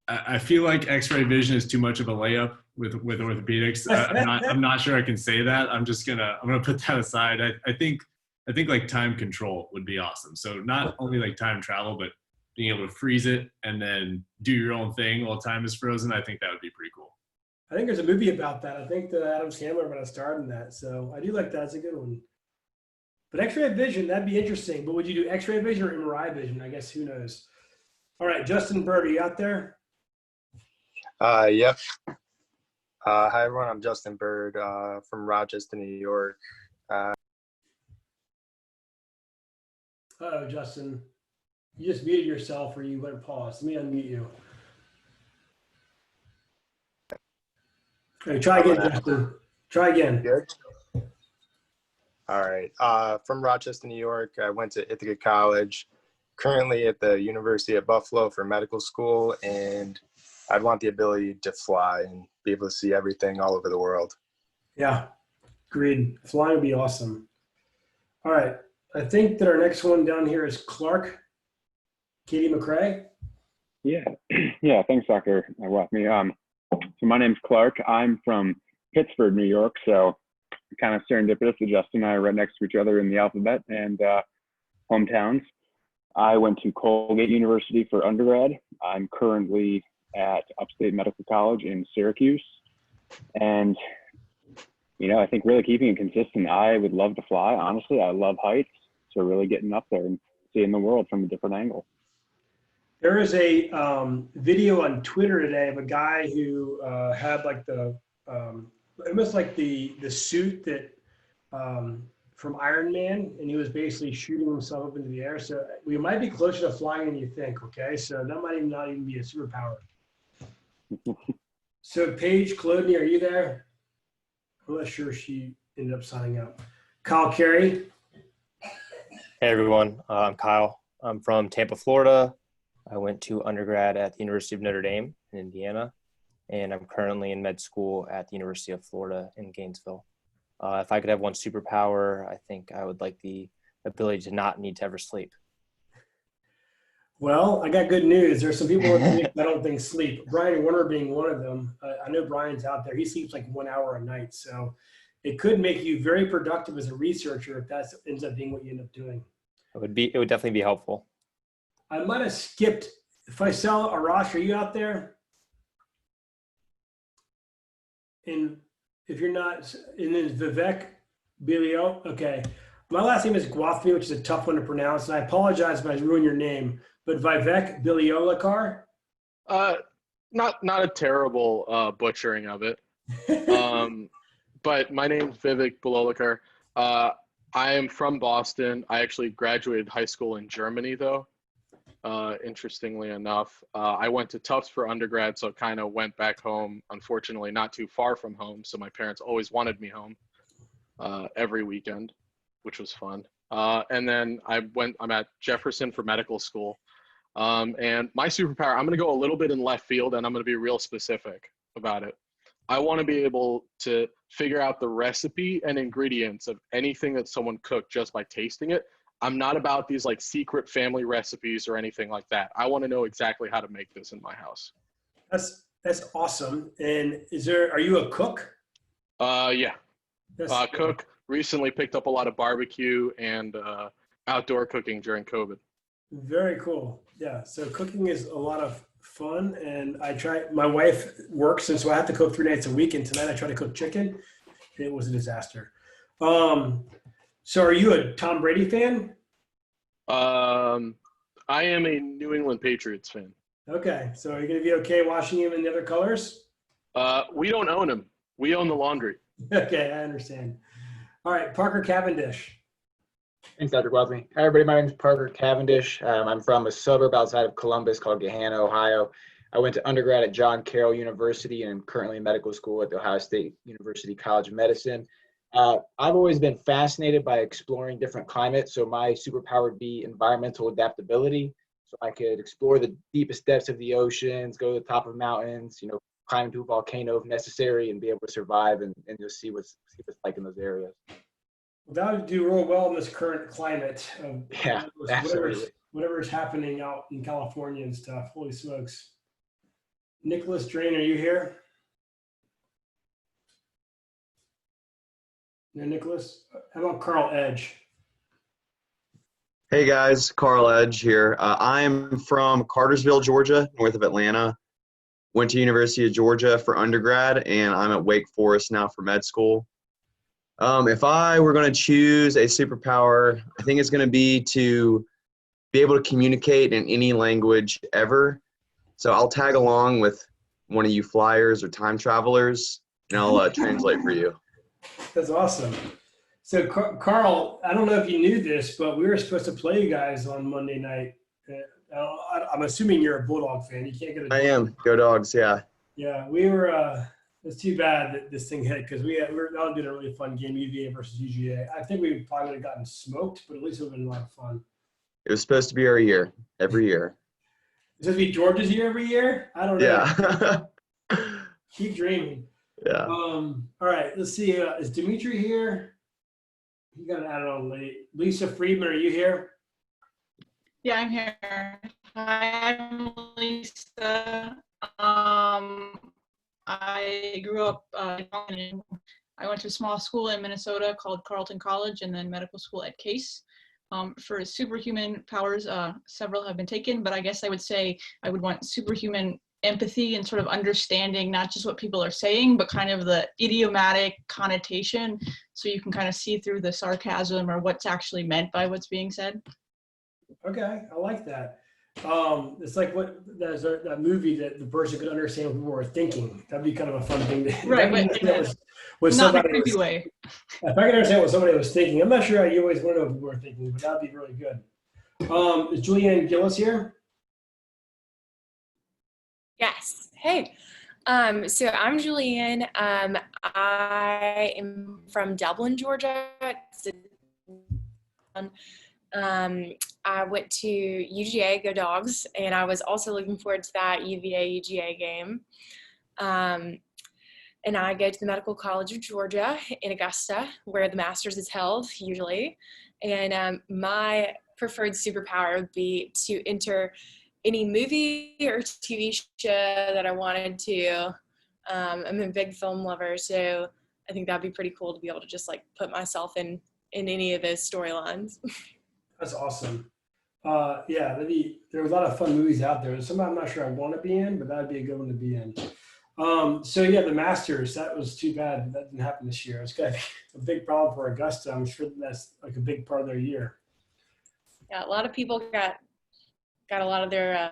I feel like X-ray vision is too much of a layup with orthopedics. I'm not sure I can say that. I'm gonna put that aside. I think like time control would be awesome. So not only like time travel, but being able to freeze it and then do your own thing while time is frozen. I think that would be pretty cool. I think there's a movie about that. I think that Adam Sandler might have starred in that. So I do like that. It's a good one. But X-ray vision, that'd be interesting. But would you do X-ray vision or MRI vision? I guess, who knows? All right, Justin Bird, are you out there? Yep. Hi, everyone. I'm Justin Bird from Rochester, New York. Uh-oh, Justin. You just muted yourself or you went pause. Let me unmute you. Okay, try again, Justin. Try again. Good. All right. From Rochester, New York. I went to Ithaca College. Currently at the University of Buffalo for medical school, and I'd want the ability to fly and be able to see everything all over the world. Yeah, agreed. Flying would be awesome. All right. I think that our next one down here is Clark. Katie McCrae. Yeah. Thanks, Dr. Gwathmey. So my name's Clark. I'm from Pittsburgh, New York. So kind of serendipitous that Justin and I are right next to each other in the alphabet and hometowns. I went to Colgate University for undergrad. I'm currently at Upstate Medical College in Syracuse. And, I think really keeping it consistent, I would love to fly. Honestly, I love heights. So really getting up there and seeing the world from a different angle. There is a video on Twitter today of a guy who had like almost like the suit that from Iron Man, and he was basically shooting himself up into the air. So we might be closer to flying than you think. Okay, so that might not even be a superpower. So Paige Clodney, are you there? I'm not sure she ended up signing up. Kyle Carey. Hey everyone, I'm Kyle. I'm from Tampa, Florida. I went to undergrad at the University of Notre Dame in Indiana, and I'm currently in med school at the University of Florida in Gainesville. If I could have one superpower, I think I would like the ability to not need to ever sleep. Well, I got good news. There's some people that don't think sleep. Brian Warner being one of them. I know Brian's out there. He sleeps like 1 hour a night. So it could make you very productive as a researcher if that ends up being what you end up doing. It would definitely be helpful. I might have skipped. Faisal Arash, are you out there? And if you're not, and then Vivek Bilio. Okay. My last name is Gwathmey, which is a tough one to pronounce. And I apologize if I ruin your name, but Vivek Biliolakar? Not a terrible butchering of it. But my name's Vivek Bilolakar. I am from Boston. I actually graduated high school in Germany, though. Interestingly enough, I went to Tufts for undergrad, so kind of went back home. Unfortunately, not too far from home, so my parents always wanted me home every weekend, which was fun. And then I'm at Jefferson for medical school. And my superpower, I'm going to go a little bit in left field, and I'm going to be real specific about it. I want to be able to figure out the recipe and ingredients of anything that someone cooked just by tasting it. I'm not about these like secret family recipes or anything like that. I want to know exactly how to make this in my house. That's awesome. And are you a cook? Yeah. Cook. Recently picked up a lot of barbecue and outdoor cooking during COVID. Very cool. Yeah. So cooking is a lot of fun, and my wife works, and so I have to cook 3 nights a week, and tonight I tried to cook chicken. It was a disaster. So are you a Tom Brady fan? I am a New England Patriots fan. Okay. So are you going to be okay watching him in the other colors? We don't own him. We own the laundry. Okay, I understand. All right, Parker Cavendish. Thanks, Dr. Gwathmey. Hi, everybody. My name is Parker Cavendish. I'm from a suburb outside of Columbus called Gahanna, Ohio. I went to undergrad at John Carroll University and am currently in medical school at the Ohio State University College of Medicine. I've always been fascinated by exploring different climates, so my superpower would be environmental adaptability. So I could explore the deepest depths of the oceans, go to the top of mountains, you know, climb to a volcano if necessary, and be able to survive and just see what's like in those areas. Well, that would do real well in this current climate. Yeah, absolutely. Whatever's happening out in California and stuff. Holy smokes. Nicholas Drain, are you here? No, Nicholas? How about Carl Edge? Hey guys, Carl Edge here. I'm from Cartersville, Georgia, north of Atlanta. Went to University of Georgia for undergrad, and I'm at Wake Forest now for med school. If I were going to choose a superpower, I think it's going to be to be able to communicate in any language ever. So I'll tag along with one of you flyers or time travelers, and I'll translate for you. That's awesome. So Carl, I don't know if you knew this, but we were supposed to play you guys on Monday night. I'm assuming you're a Bulldog fan. You can't get a. I am. Go Dogs, yeah. Yeah, we were. It's too bad that this thing hit because we were all doing a really fun game, UVA versus UGA. I think we probably would have gotten smoked, but at least it would have been a lot of fun. It was supposed to be our year, every year. It's supposed to be Georgia's year every year? I don't know. Yeah. Keep dreaming. Yeah. All right, let's see. Is Dimitri here? You got to add it on late. Lisa Friedman, are you here? Yeah, I'm here. Hi, I'm Lisa. I grew up, I went to a small school in Minnesota called Carleton College and then medical school at Case. For superhuman powers, several have been taken, but I guess I would say I would want superhuman empathy and sort of understanding not just what people are saying, but kind of the idiomatic connotation, so you can kind of see through the sarcasm or what's actually meant by what's being said. Okay, I like that. It's like there's that movie that the person could understand what people were thinking. That'd be kind of a fun thing to right, but not in a creepy way. If I can understand what somebody was thinking, I'm not sure how you always want to know what people are thinking, but that'd be really good. Is Julianne Gillis here? Yes. Hey. So I'm Julianne. I am from Dublin, Georgia. I went to UGA, go Dogs, and I was also looking forward to that UVA UGA game. And I go to the Medical College of Georgia in Augusta, where the Masters is held usually. And my preferred superpower would be to enter any movie or TV show that I wanted to. I'm a big film lover, so I think that'd be pretty cool to be able to just like put myself in any of those storylines. That's awesome. Yeah, there are a lot of fun movies out there. Some I'm not sure I want to be in, but that'd be a good one to be in. So yeah, the Masters, that was too bad that didn't happen this year. It's got to be a big problem for Augusta. I'm sure that's like a big part of their year. Yeah, a lot of people got a lot of their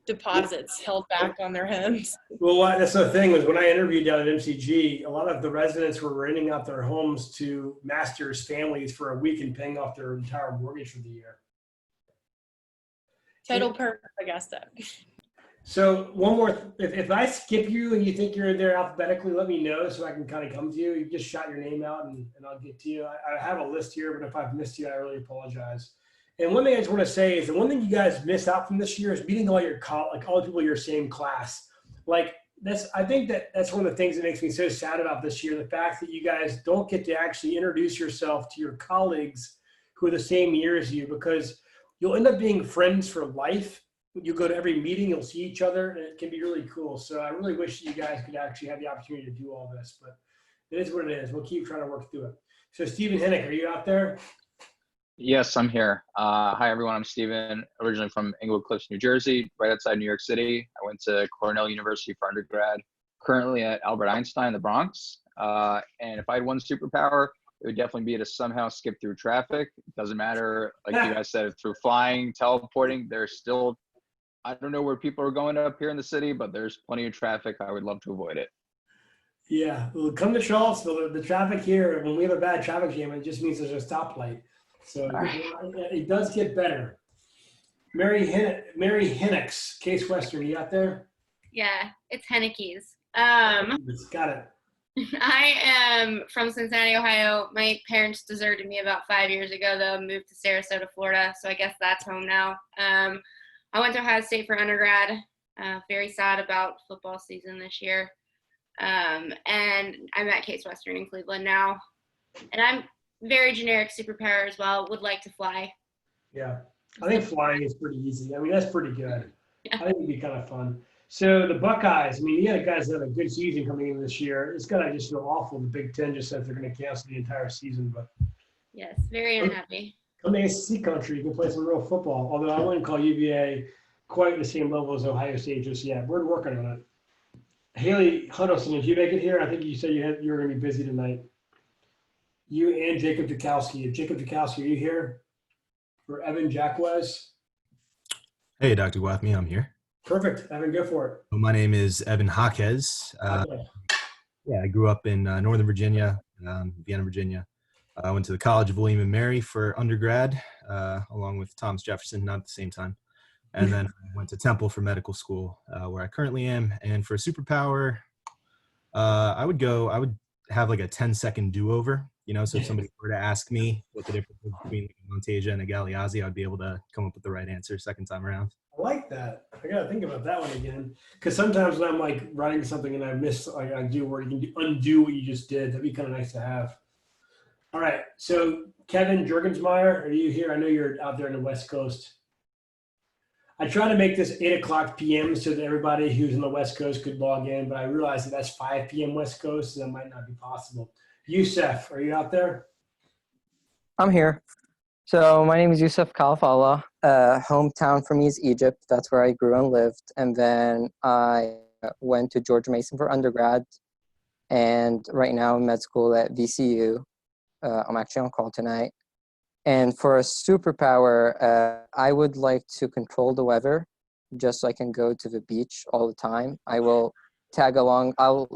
deposits held back on their homes. Well, that's the thing was when I interviewed down at MCG, a lot of the residents were renting out their homes to Masters families for a week and paying off their entire mortgage for the year. Total perk, Augusta. So one more, if I skip you and you think you're there alphabetically, let me know so I can kind of come to you. You just shout your name out and I'll get to you. I have a list here, but if I've missed you, I really apologize. And one thing I just want to say is the one thing you guys missed out from this year is meeting all your all the people in your same class. Like I think that's one of the things that makes me so sad about this year. The fact that you guys don't get to actually introduce yourself to your colleagues who are the same year as you, because you'll end up being friends for life. You go to every meeting, you'll see each other, and it can be really cool. So I really wish you guys could actually have the opportunity to do all this, but it is what it is. We'll keep trying to work through it. So Stephen Hennick, are you out there? Yes, I'm here. Hi, everyone. I'm Steven, originally from Englewood Cliffs, New Jersey, right outside New York City. I went to Cornell University for undergrad, currently at Albert Einstein in the Bronx. And if I had one superpower, it would definitely be to somehow skip through traffic. It doesn't matter, like you guys said, through flying, teleporting. There's still, I don't know where people are going up here in the city, but there's plenty of traffic. I would love to avoid it. Yeah, well, come to Charlottesville. The traffic here, when we have a bad traffic jam, it just means there's a stoplight. So it does get better. Mary Hinnix, Case Western, you out there? Yeah, it's Henneke's. Got it. I am from Cincinnati, Ohio. My parents deserted me about 5 years ago, though, moved to Sarasota, Florida. So I guess that's home now. I went to Ohio State for undergrad. Very sad about football season this year. And I'm at Case Western in Cleveland now. And I'm very generic superpower as well. Would like to fly. Yeah, I think flying is pretty easy. I mean, that's pretty good. I think it'd be kind of fun. So the Buckeyes, I mean, you had guys that had a good season coming in this year. It's got to just feel awful. The Big Ten just said they're going to cancel the entire season. But yes, very unhappy. Come to ACC country, you can play some real football. Although I wouldn't call UVA quite the same level as Ohio State just yet. We're working on it. Haley Huddleston, did you make it here? I think you said you were going to be busy tonight. You and Jacob Dukowski. Jacob Dukowski, are you here? For Evan Jacquez. Hey, Dr. Gwathmey, I'm here. Perfect. Evan, go for it. Well, my name is Evan Jaquez. Yeah, I grew up in Northern Virginia, Vienna, Virginia. I went to the College of William and Mary for undergrad, along with Thomas Jefferson, not at the same time. And then I went to Temple for medical school, where I currently am. And for superpower, I would have like a 10-second do-over. You know, so if somebody were to ask me what the difference is between a Monteja and a Galeazzi, I'd be able to come up with the right answer second time around. I like that. I got to think about that one again. Because sometimes when I'm like writing something and I miss, like I do where you can undo what you just did, that'd be kind of nice to have. All right. So Kevin Jurgensmeyer, are you here? I know you're out there on the West Coast. I try to make this 8:00 p.m. so that everybody who's on the West Coast could log in, but I realize that that's 5 p.m. West Coast, so that might not be possible. Youssef, are you out there? I'm here. So my name is Youssef Kalfallah. Hometown for me is Egypt. That's where I grew and lived. And then I went to George Mason for undergrad. And right now I'm med school at VCU. I'm actually on call tonight. And for a superpower, I would like to control the weather just so I can go to the beach all the time. I will tag along. I'll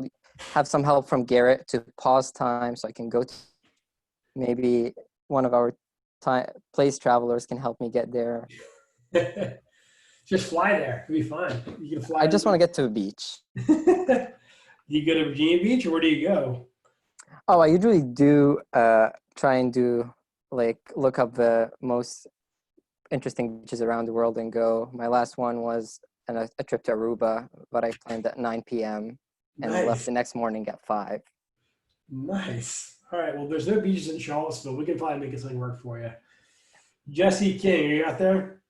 have some help from Garrett to pause time so I can go to maybe one of our place travelers can help me get there. Just fly there. It'll be fine. You can fly. I just want to get to the beach. Do you go to Virginia Beach or where do you go? Oh, I usually do try and do look up the most interesting beaches around the world and go. My last one was a trip to Aruba, but I planned at 9 p.m. and left the next morning at 5. Nice. All right. Well, there's no beaches in Charlottesville. We can probably make something work for you. Jesse King, are you out there?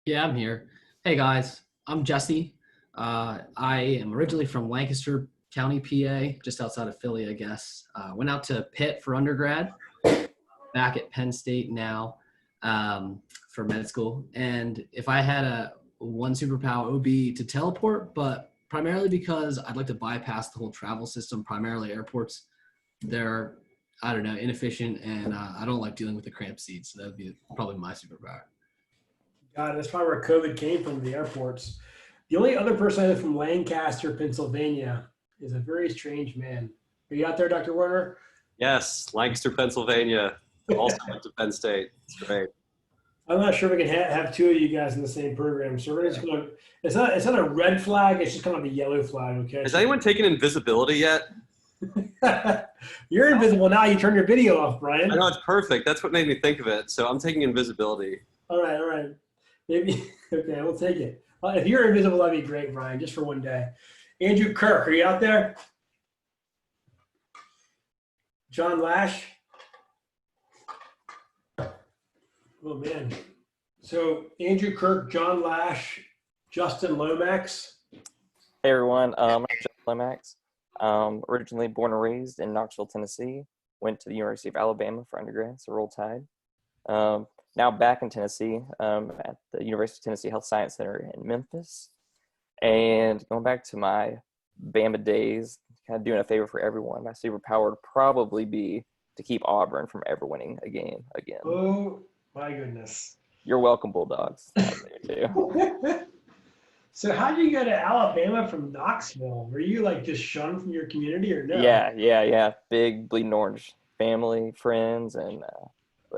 Yeah, I'm here. Hey guys, I'm Jesse. I am originally from Lancaster County, PA, just outside of Philly, I guess. Went out to Pitt for undergrad, back at Penn State now for med school. And if I had one superpower, it would be to teleport, but primarily because I'd like to bypass the whole travel system, primarily airports. They're, I don't know, inefficient, and I don't like dealing with the cramped seats. So that would be probably my superpower. God, that's probably where COVID came from, the airports. The only other person I know from Lancaster, Pennsylvania is a very strange man. Are you out there, Dr. Werner? Yes, Lancaster, Pennsylvania. Also went to Penn State. It's great. I'm not sure we can have two of you guys in the same program. So we're just going to, it's not a red flag. It's just kind of a yellow flag, okay? Has anyone taken invisibility yet? You're invisible now. You turn your video off, Brian. I know, it's perfect. That's what made me think of it. So I'm taking invisibility. All right. Maybe, okay, we'll take it. If you're invisible, that'd be great, Brian, just for one day. Andrew Kirk, are you out there? John Lash? Oh, man. So Andrew Kirk, John Lash, Justin Lomax. Hey everyone, I'm Justin Lomax. Originally born and raised in Knoxville, Tennessee. Went to the University of Alabama for undergrad, so Roll Tide. Now back in Tennessee at the University of Tennessee Health Science Center in Memphis. And going back to my Bama days, kind of doing a favor for everyone, my superpower would probably be to keep Auburn from ever winning a game again. Oh, my goodness. You're welcome, Bulldogs. Too. So how did you go to Alabama from Knoxville? Were you like just shunned from your community or no? Yeah. Big bleeding orange family, friends, and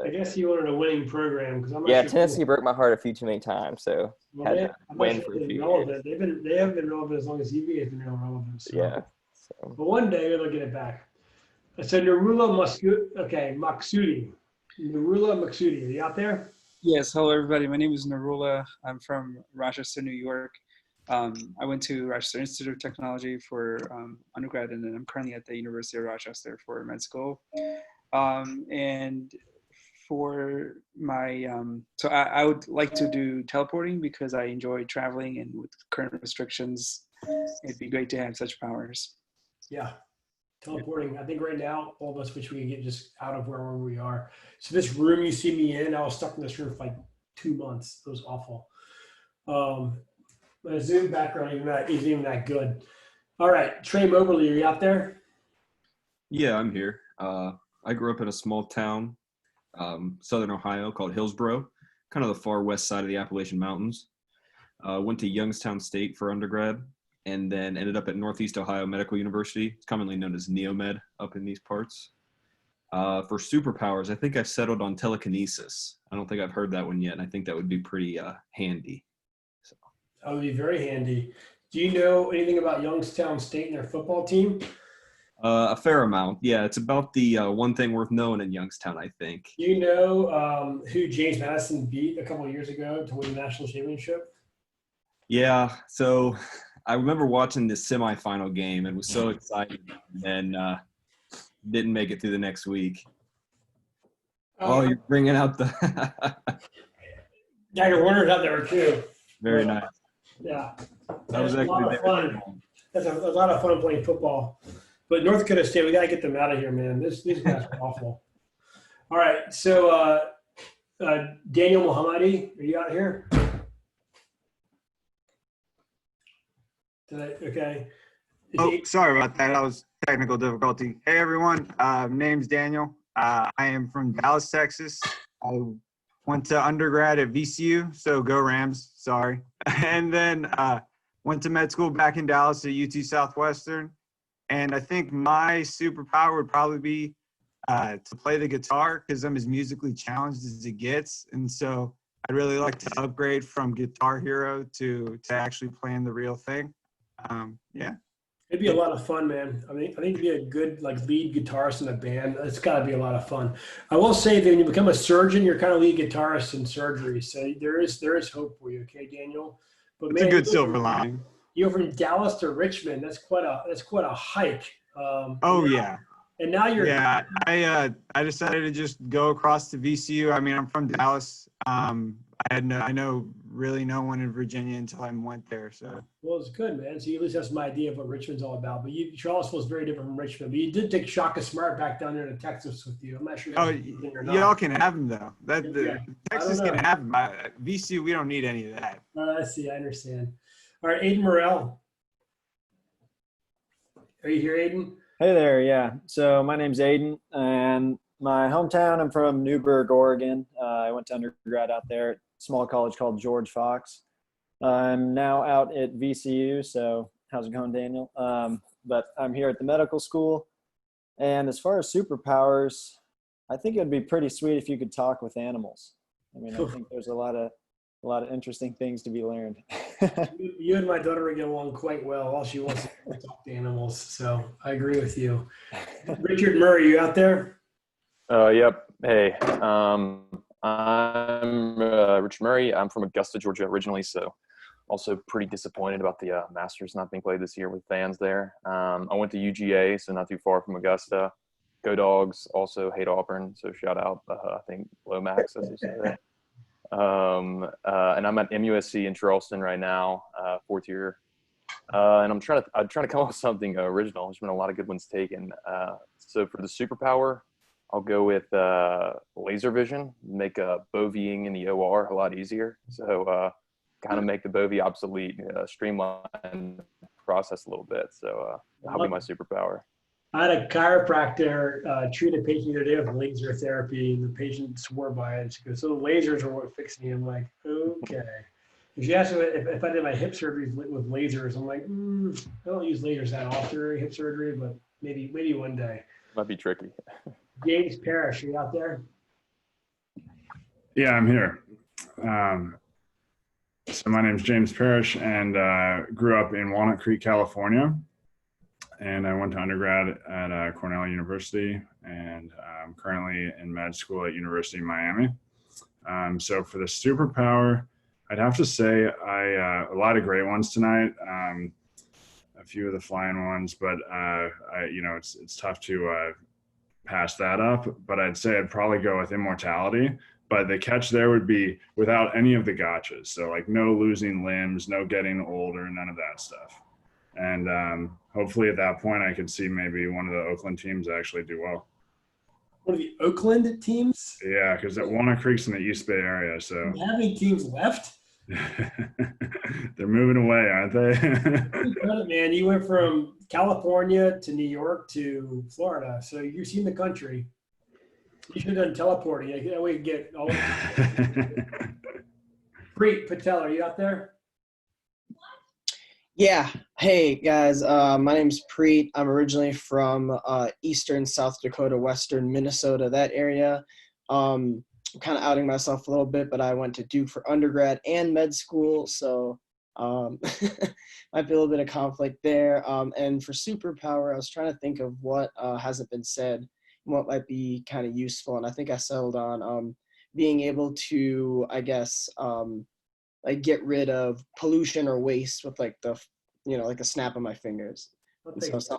I guess you wanted a winning program because I'm not yeah, sure Tennessee broke my heart a few too many times, so well, had they, to I'm not win sure for a they've been few relevant. years. They haven't been relevant as long as UVA has been relevant. So. Yeah. But one day they'll get it back. So Maksudi. Narula Maksudi, are you out there? Yes, hello everybody. My name is Narula. I'm from Rochester, New York. I went to Rochester Institute of Technology for undergrad, and then I'm currently at the University of Rochester for med school. And for my, so I would like to do teleporting because I enjoy traveling, and with current restrictions, it'd be great to have such powers. Yeah. Teleporting. I think right now, all of us wish we could get just out of wherever we are. So this room you see me in, I was stuck in this room for like 2 months. It was awful. My Zoom background isn't even that good. All right, Trey Moberly, are you out there? Yeah, I'm here. I grew up in a small town, southern Ohio, called Hillsboro, kind of the far west side of the Appalachian Mountains. Went to Youngstown State for undergrad, and then ended up at Northeast Ohio Medical University. It's commonly known as Neomed up in these parts. For superpowers, I think I've settled on telekinesis. I don't think I've heard that one yet, and I think that would be pretty handy. That would be very handy. Do you know anything about Youngstown State and their football team? A fair amount. Yeah, it's about the one thing worth knowing in Youngstown, I think. Do you know who James Madison beat a couple of years ago to win the national championship? Yeah, so I remember watching this semifinal game and was so excited, and didn't make it through the next week. Oh, you're bringing out the Dagger Warner's out there too. Very nice. Yeah, That was a lot actually of fun. That's a lot of fun playing football. But North Dakota State, we gotta get them out of here, man. These guys are awful. All right, so Daniel Mohammadi, are you out here? Okay. Sorry about that. That was technical difficulty. Hey, everyone. Name's Daniel. I am from Dallas, Texas. I went to undergrad at VCU, so go Rams. Sorry. And then went to med school back in Dallas at UT Southwestern. And I think my superpower would probably be to play the guitar because I'm as musically challenged as it gets. And so I'd really like to upgrade from Guitar Hero to actually playing the real thing. Yeah. It'd be a lot of fun, man. I think to be a good lead guitarist in a band, it's got to be a lot of fun. I will say that when you become a surgeon, you're kind of lead guitarist in surgery, so there is hope for you. Okay, Daniel. But it's a good silver lining. You're from Dallas to Richmond. That's quite a hike. Yeah. And now you're. Yeah, I decided to just go across to VCU. I mean, I'm from Dallas. I know really no one in Virginia until I went there. So. Well, it's good, man. So you at least have some idea of what Richmond's all about. But Charlottesville is very different from Richmond. But you did take Shaka Smart back down there to Texas with you. I'm not sure. Y'all can have him though. Texas can have him. VCU, we don't need any of that. I see. I understand. All right, Aiden Morrell. Are you here, Aiden? Hey there, yeah. So my name's Aiden, and my hometown, I'm from Newburgh, Oregon. I went to undergrad out there at a small college called George Fox. I'm now out at VCU, so how's it going, Daniel? But I'm here at the medical school, and as far as superpowers, I think it would be pretty sweet if you could talk with animals. I mean, I think there's a lot of interesting things to be learned. You and my daughter get along quite well. All she wants to talk to animals, so I agree with you. Richard Murray, you out there? Yep. Hey, I'm Richard Murray. I'm from Augusta, Georgia originally, so also pretty disappointed about the Masters not being played this year with fans there. I went to UGA, so not too far from Augusta. Go Dogs. Also hate Auburn, so shout out. I think Lomax, as you say. And I'm at MUSC in Charleston right now, fourth year. And I'm trying to come up with something original. There's been a lot of good ones taken. So for the superpower, I'll go with laser vision, make bovieing in the OR a lot easier. So kind of make the bovie obsolete, streamline the process a little bit. So that'll be my superpower. I had a chiropractor treat a patient the other day with laser therapy, and the patient swore by it. She goes, "So the lasers are what fixed me." I'm like, okay. She asked me if I did my hip surgeries with lasers. I'm like, I don't use lasers that often during hip surgery, but maybe one day. Might be tricky. James Parrish, are you out there? Yeah, I'm here. So my name's James Parrish, and grew up in Walnut Creek, California. And I went to undergrad at Cornell University, and I'm currently in med school at University of Miami. So for the superpower, I'd have to say a lot of great ones tonight. A few of the flying ones, but it's tough to pass that up. But I'd say I'd probably go with immortality. But the catch there would be without any of the gotchas. So like no losing limbs, no getting older, none of that stuff. And hopefully at that point I could see maybe one of the Oakland teams actually do well. One of the Oakland teams? Yeah, because Walnut Creek's in the East Bay area. So Do you have any teams left? they're moving away, aren't they? Man, you went from California to New York to Florida. So you've seen the country. You should have done teleporting. That way you get all of it. Preet Patel, are you out there? Yeah. Hey, guys. My name's Preet. I'm originally from eastern South Dakota, western Minnesota, that area. I'm kind of outing myself a little bit, but I went to Duke for undergrad and med school, so might be a little bit of conflict there. And for superpower, I was trying to think of what hasn't been said and what might be kind of useful, and I think I settled on being able to, I guess, like get rid of pollution or waste with like like a snap of my fingers. And so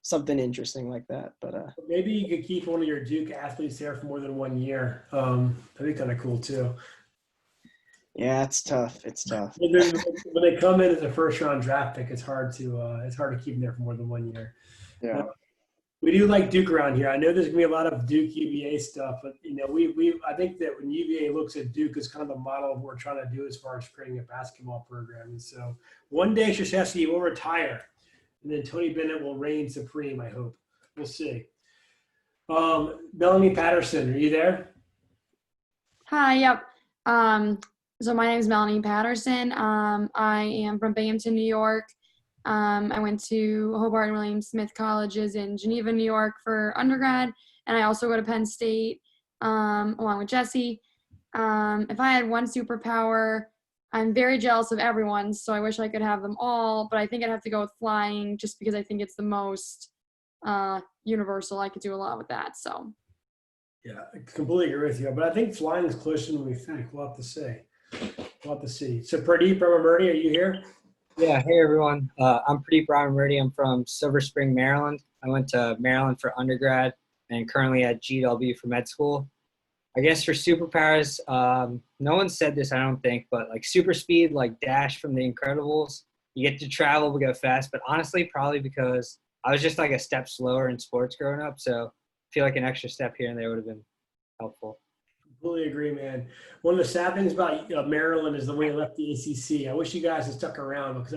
something interesting like that. But maybe you could keep one of your Duke athletes there for more than 1 year. That'd be kind of cool too. Yeah, it's tough. It's tough. When they come in as a first round draft pick, it's hard to keep them there for more than 1 year. Yeah. We do like Duke around here. I know there's gonna be a lot of Duke UVA stuff, but I think that when UVA looks at Duke as kind of the model of what we're trying to do as far as creating a basketball program. And so one day Krzyzewski will retire, and then Tony Bennett will reign supreme. I hope. We'll see. Melanie Patterson, are you there? Hi. Yep. So my name is Melanie Patterson. I am from Binghamton, New York. I went to Hobart and William Smith colleges in Geneva, New York for undergrad, and I also go to Penn State along with Jesse. If I had one superpower, I'm very jealous of everyone's, so I wish I could have them all, but I think I'd have to go with flying just because I think it's the most universal. I could do a lot with that. So. Yeah, I completely agree with you, but I think flying is closer than we think. We'll have to see. So Pradeep Ramamurti, are you here? Yeah, hey everyone. I'm Pradeep Ramamurti. I'm from Silver Spring, Maryland. I went to Maryland for undergrad and currently at GW for med school. I guess for superpowers, no one said this, I don't think, but like super speed, like Dash from The Incredibles, you get to travel, but go fast. But honestly, probably because I was just like a step slower in sports growing up. So I feel like an extra step here and there would have been helpful. Completely agree, man. One of the sad things about Maryland is the way it left the ACC. I wish you guys had stuck around because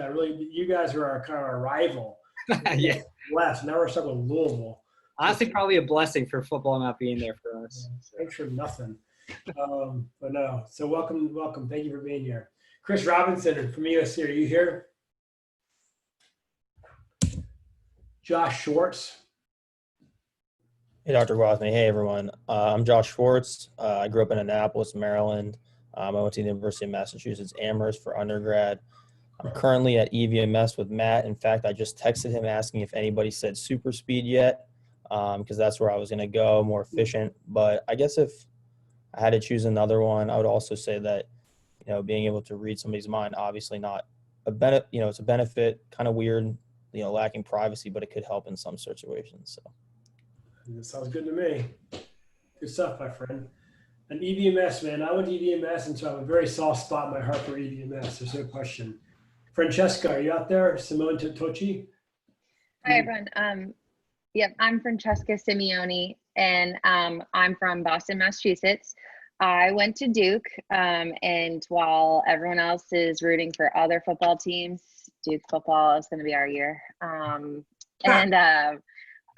you guys are kind of our rival. Yeah. West. Now we're stuck with Louisville. Honestly, probably a blessing for football not being there for us. Thanks for nothing. But no. So welcome. Thank you for being here. Chris Robinson from USC, are you here? Josh Schwartz. Hey, Dr. Gwathmey. Hey, everyone. I'm Josh Schwartz. I grew up in Annapolis, Maryland. I went to the University of Massachusetts Amherst for undergrad. I'm currently at EVMS with Matt. In fact, I just texted him asking if anybody said super speed yet, because that's where I was going to go, more efficient. But I guess if I had to choose another one, I would also say that, being able to read somebody's mind, obviously not a benefit, it's a benefit, kind of weird, lacking privacy, but it could help in some situations. So. That sounds good to me. Good stuff, my friend. And EVMS, man, I went to EVMS, and so I have a very soft spot in my heart for EVMS. There's no question. Francesca, are you out there? Simone Tocci? Hi, everyone. Yep, I'm Francesca Simeone, and I'm from Boston, Massachusetts. I went to Duke, and while everyone else is rooting for other football teams, Duke football is going to be our year.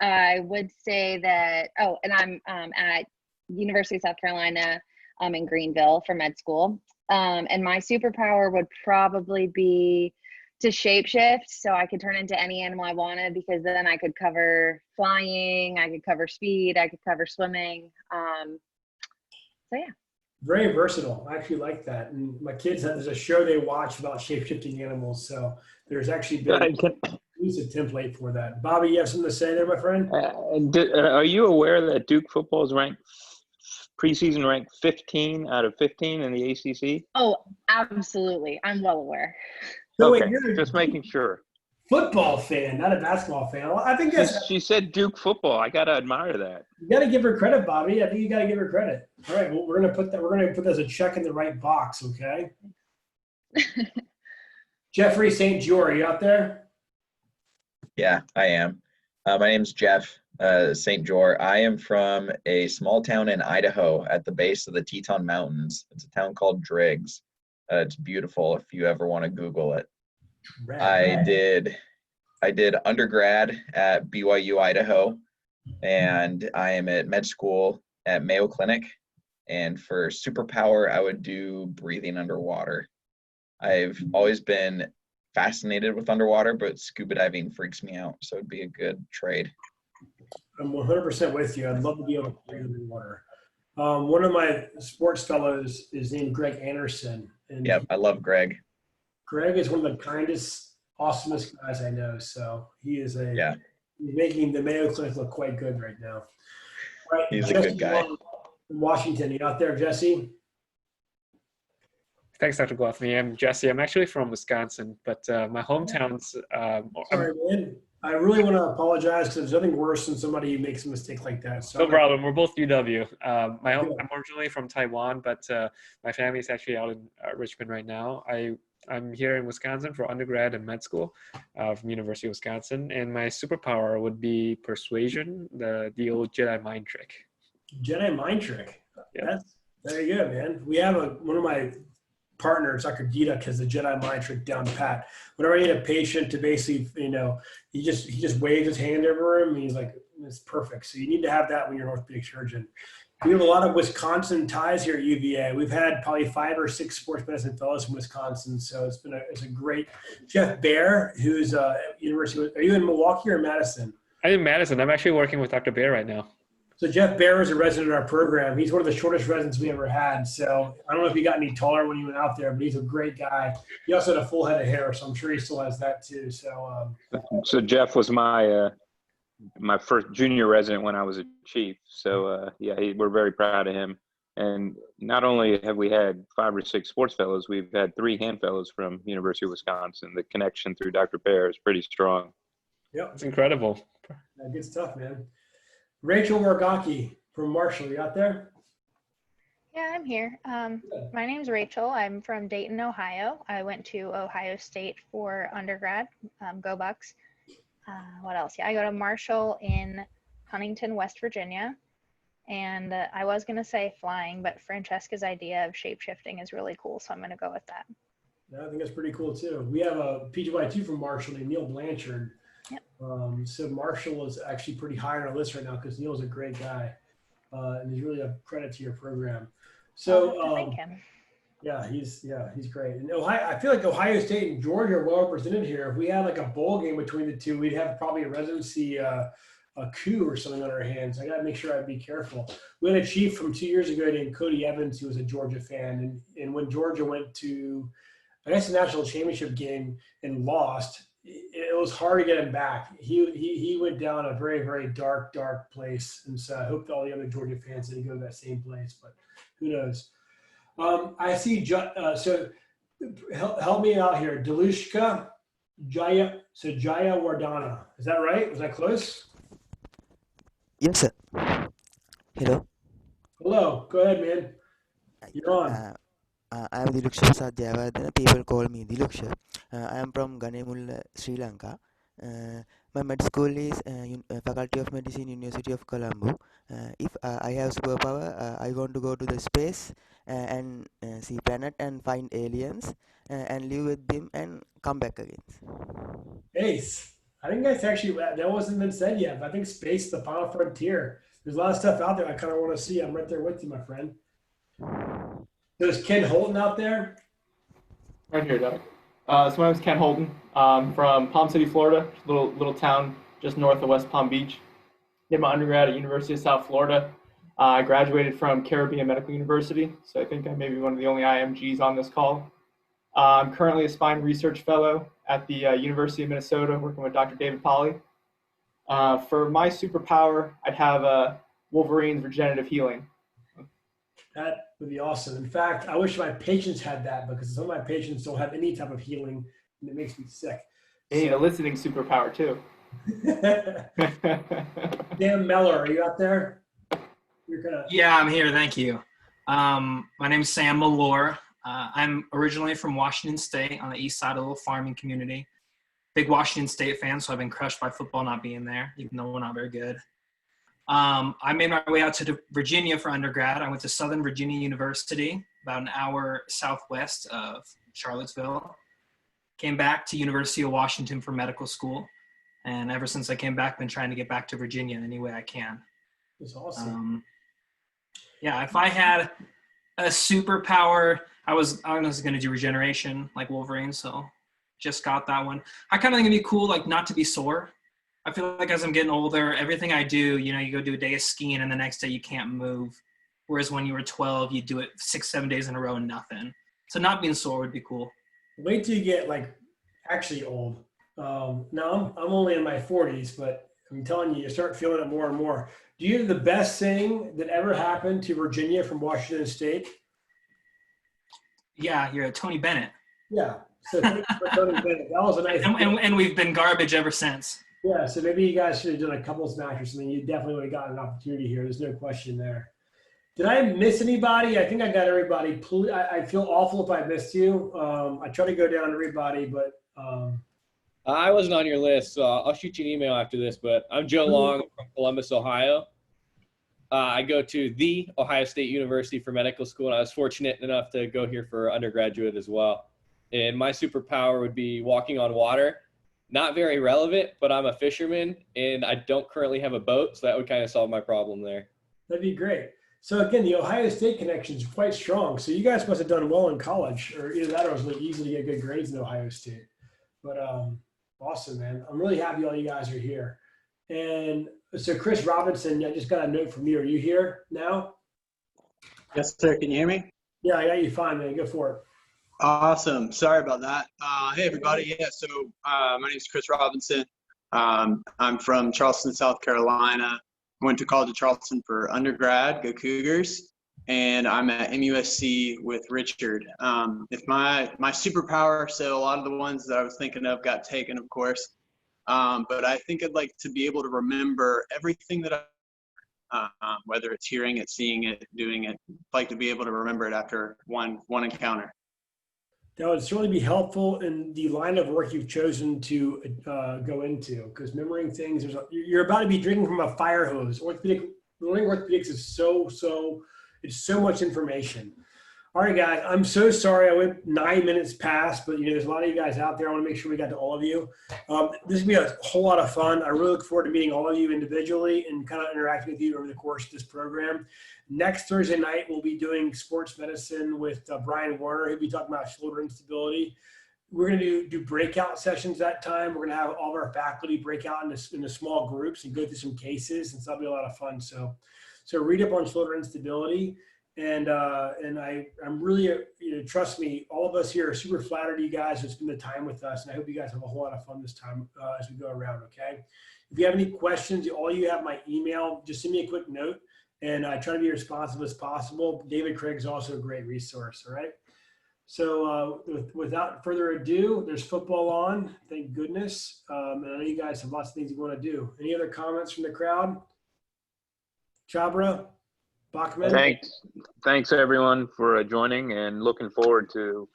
I would say that, and I'm at University of South Carolina in Greenville for med school. And my superpower would probably be to shapeshift, so I could turn into any animal I wanted, because then I could cover flying, I could cover speed, I could cover swimming. So yeah. Very versatile. I actually like that. And my kids there's a show they watch about shape-shifting animals. So there's actually been a template for that. Bobby, you have something to say there, my friend? Are you aware that Duke football is ranked preseason ranked 15 out of 15 in the ACC? Oh, absolutely. I'm well aware. So okay, wait, you're just making sure. Football fan, not a basketball fan. Well, I think that's. She said Duke football. I gotta admire that. You got to give her credit, Bobby. I think you got to give her credit. All right, well, we're gonna put that as a check in the right box, okay? Jeffrey St. George, are you out there? Yeah, I am. My name's Jeff St. George. I am from a small town in Idaho at the base of the Teton Mountains. It's a town called Driggs. It's beautiful if you ever want to Google it. I did undergrad at BYU, Idaho, and I am at med school at Mayo Clinic. And for superpower, I would do breathing underwater. I've always been fascinated with underwater, but scuba diving freaks me out, so it'd be a good trade. I'm 100% with you. I'd love to be able to breathe underwater. One of my sports fellows is named Greg Anderson. And yep, I love Greg. Greg is one of the kindest, awesomest guys I know. So he is he's making the Mayo Clinic look quite good right now. Right, he's Jesse a good guy. From Washington, you out there, Jesse? Thanks, Dr. Gwathmey. I'm Jesse. I'm actually from Wisconsin, but my hometown's. Sorry, man. I really want to apologize because there's nothing worse than somebody who makes a mistake like that. So no problem. We're both UW. I'm originally from Taiwan, but my family is actually out in Richmond right now. I'm here in Wisconsin for undergrad and med school from University of Wisconsin, and my superpower would be persuasion, the old Jedi mind trick. Jedi mind trick. Yeah. That's very good, man. We have one of my partners, Dr. Didak, has the Jedi mind trick down pat. Whenever I need a patient to basically, he just waves his hand over him and he's like, it's perfect. So you need to have that when you're an orthopedic surgeon. We have a lot of Wisconsin ties here at UVA. We've had probably 5 or 6 sports medicine fellows from Wisconsin. So it's a great Jeff Bear, who's University. Are you in Milwaukee or Madison? I'm in Madison. I'm actually working with Dr. Bear right now. So Jeff Bear is a resident in our program. He's one of the shortest residents we ever had. So I don't know if he got any taller when he went out there, but he's a great guy. He also had a full head of hair, so I'm sure he still has that too. So Jeff was my my first junior resident when I was a chief. So we're very proud of him. And not only have we had 5 or 6 sports fellows, we've had 3 hand fellows from University of Wisconsin. The connection through Dr. Bear is pretty strong. Yep, it's incredible. Good stuff, man. Rachel Wargaki from Marshall, you out there? Yeah, I'm here. My name's Rachel. I'm from Dayton, Ohio. I went to Ohio State for undergrad. Go Bucks. What else? Yeah, I go to Marshall in Huntington, West Virginia. And I was going to say flying, but Francesca's idea of shapeshifting is really cool, so I'm going to go with that. Yeah, I think that's pretty cool too. We have a PGY-2 from Marshall named Neil Blanchard. Yep. So Marshall is actually pretty high on our list right now because Neil's a great guy, and he's really a credit to your program. So thank him. Yeah, he's great. And Ohio, I feel like Ohio State and Georgia are well represented here. If we had like a bowl game between the two, we'd have probably a residency a coup or something on our hands. I got to make sure I'd be careful. We had a chief from 2 years ago named Cody Evans who was a Georgia fan, and when Georgia went to, I guess, the national championship game and lost, it was hard to get him back. He went down a very, very dark place. And so I hope all the other Georgia fans didn't go to that same place, but who knows? I see, so help me out here. Delushka Jaya Wardana. Is that right? Was that close? Yes, sir. Hello. Hello. Go ahead, man. You're on. I am Diluksha Sadhyavadana. People call me Diluksha. I am from Ganemulla, Sri Lanka. My med school is Faculty of Medicine, University of Colombo. If I have superpower, I want to go to the space and see planet and find aliens and live with them and come back again. Ace. I think that's actually, that wasn't been said yet, but I think space is the final frontier. There's a lot of stuff out there I kind of want to see. I'm right there with you, my friend. There's Ken Holton out there. Right here, Doug. So my name's Ken Holton. I'm from Palm City, Florida, little town just north of West Palm Beach. Did my undergrad at University of South Florida. I graduated from Caribbean Medical University, so I think I may be one of the only IMGs on this call. I'm currently a spine research fellow at the University of Minnesota, working with Dr. David Polly. For my superpower, I'd have Wolverine's regenerative healing. That would be awesome. In fact, I wish my patients had that because some of my patients don't have any type of healing, and it makes me sick. You need a listening superpower too. Dan Meller, are you out there? Yeah, I'm here. Thank you. My name is Sam Malore. I'm originally from Washington State on the east side of a little farming community. Big Washington State fan, so I've been crushed by football not being there, even though we're not very good. I made my way out to Virginia for undergrad. I went to Southern Virginia University, about an hour southwest of Charlottesville. Came back to University of Washington for medical school. And ever since I came back, I've been trying to get back to Virginia any way I can. That's awesome. Yeah, if I had a superpower, I was going to do regeneration like Wolverine, so just got that one. I kind of think it'd be cool, like not to be sore. I feel like as I'm getting older, everything I do, you know, you go do a day of skiing and the next day you can't move. Whereas when you were 12, you do it 6-7 days in a row and nothing. So not being sore would be cool. Wait till you get like actually old. Now I'm only in my 40s, but I'm telling you, you start feeling it more and more. Do you have the best thing that ever happened to Virginia from Washington State? Yeah, you're Tony Bennett. Yeah. So thanks for Tony Bennett. That was a nice and we've been garbage ever since. Yeah, so maybe you guys should have done a couples match or something. You definitely would have gotten an opportunity here. There's no question there. Did I miss anybody? I think I got everybody. I feel awful if I missed you. I try to go down to everybody, but I wasn't on your list, so I'll shoot you an email after this. But I'm Joe Long from Columbus, Ohio. I go to the Ohio State University for medical school, and I was fortunate enough to go here for undergraduate as well. And my superpower would be walking on water. Not very relevant, but I'm a fisherman, and I don't currently have a boat, so that would kind of solve my problem there. That'd be great. So again, the Ohio State connection is quite strong. So you guys must have done well in college, or either that or it was like easy to get good grades in Ohio State. But awesome, man. I'm really happy all you guys are here. And so Chris Robinson, I just got a note from you. Are you here now? Yes, sir. Can you hear me? Yeah, I got you fine, man. Go for it. Awesome. Sorry about that. Hey, everybody. Yeah, so my name is Chris Robinson. I'm from Charleston, South Carolina. Went to college at Charleston for undergrad, go Cougars. And I'm at MUSC with Richard. If my superpower, so a lot of the ones that I was thinking of got taken, of course. But I think I'd like to be able to remember everything that whether it's hearing it, seeing it, doing it. I'd like to be able to remember it after one encounter. That would certainly be helpful in the line of work you've chosen to go into, because remembering things, you're about to be drinking from a fire hose. Learning orthopedics is it's so much information. All right, guys, I'm so sorry I went 9 minutes past, but there's a lot of you guys out there. I want to make sure we got to all of you. This will be a whole lot of fun. I really look forward to meeting all of you individually and kind of interacting with you over the course of this program. Next Thursday night, we'll be doing sports medicine with Brian Warner. He'll be talking about shoulder instability. We're going to do breakout sessions that time. We're going to have all of our faculty break out into small groups and go through some cases, and so that'll be a lot of fun. So read up on shoulder instability. And I'm really, trust me, all of us here are super flattered you guys to spend the time with us. And I hope you guys have a whole lot of fun this time as we go around, okay? If you have any questions, all you have my email, just send me a quick note. And I try to be responsive as possible. David Craig's also a great resource, all right? So without further ado, there's football on, thank goodness. And I know you guys have lots of things you want to do. Any other comments from the crowd? Chabra? Bachmann? Thanks everyone for joining, and looking forward to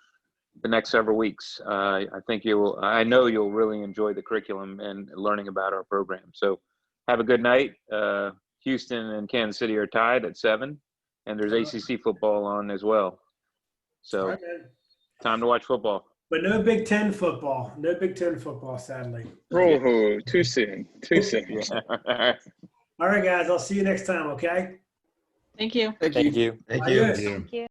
the next several weeks. I know you'll really enjoy the curriculum and learning about our program. So have a good night. Houston and Kansas City are tied at 7, and there's ACC football on as well. So right, time to watch football. But no Big Ten football. No Big Ten football, sadly. Oh, too soon. Too soon. All right, guys. I'll see you next time, okay? Thank you. Thank you. Thank you. Thank you.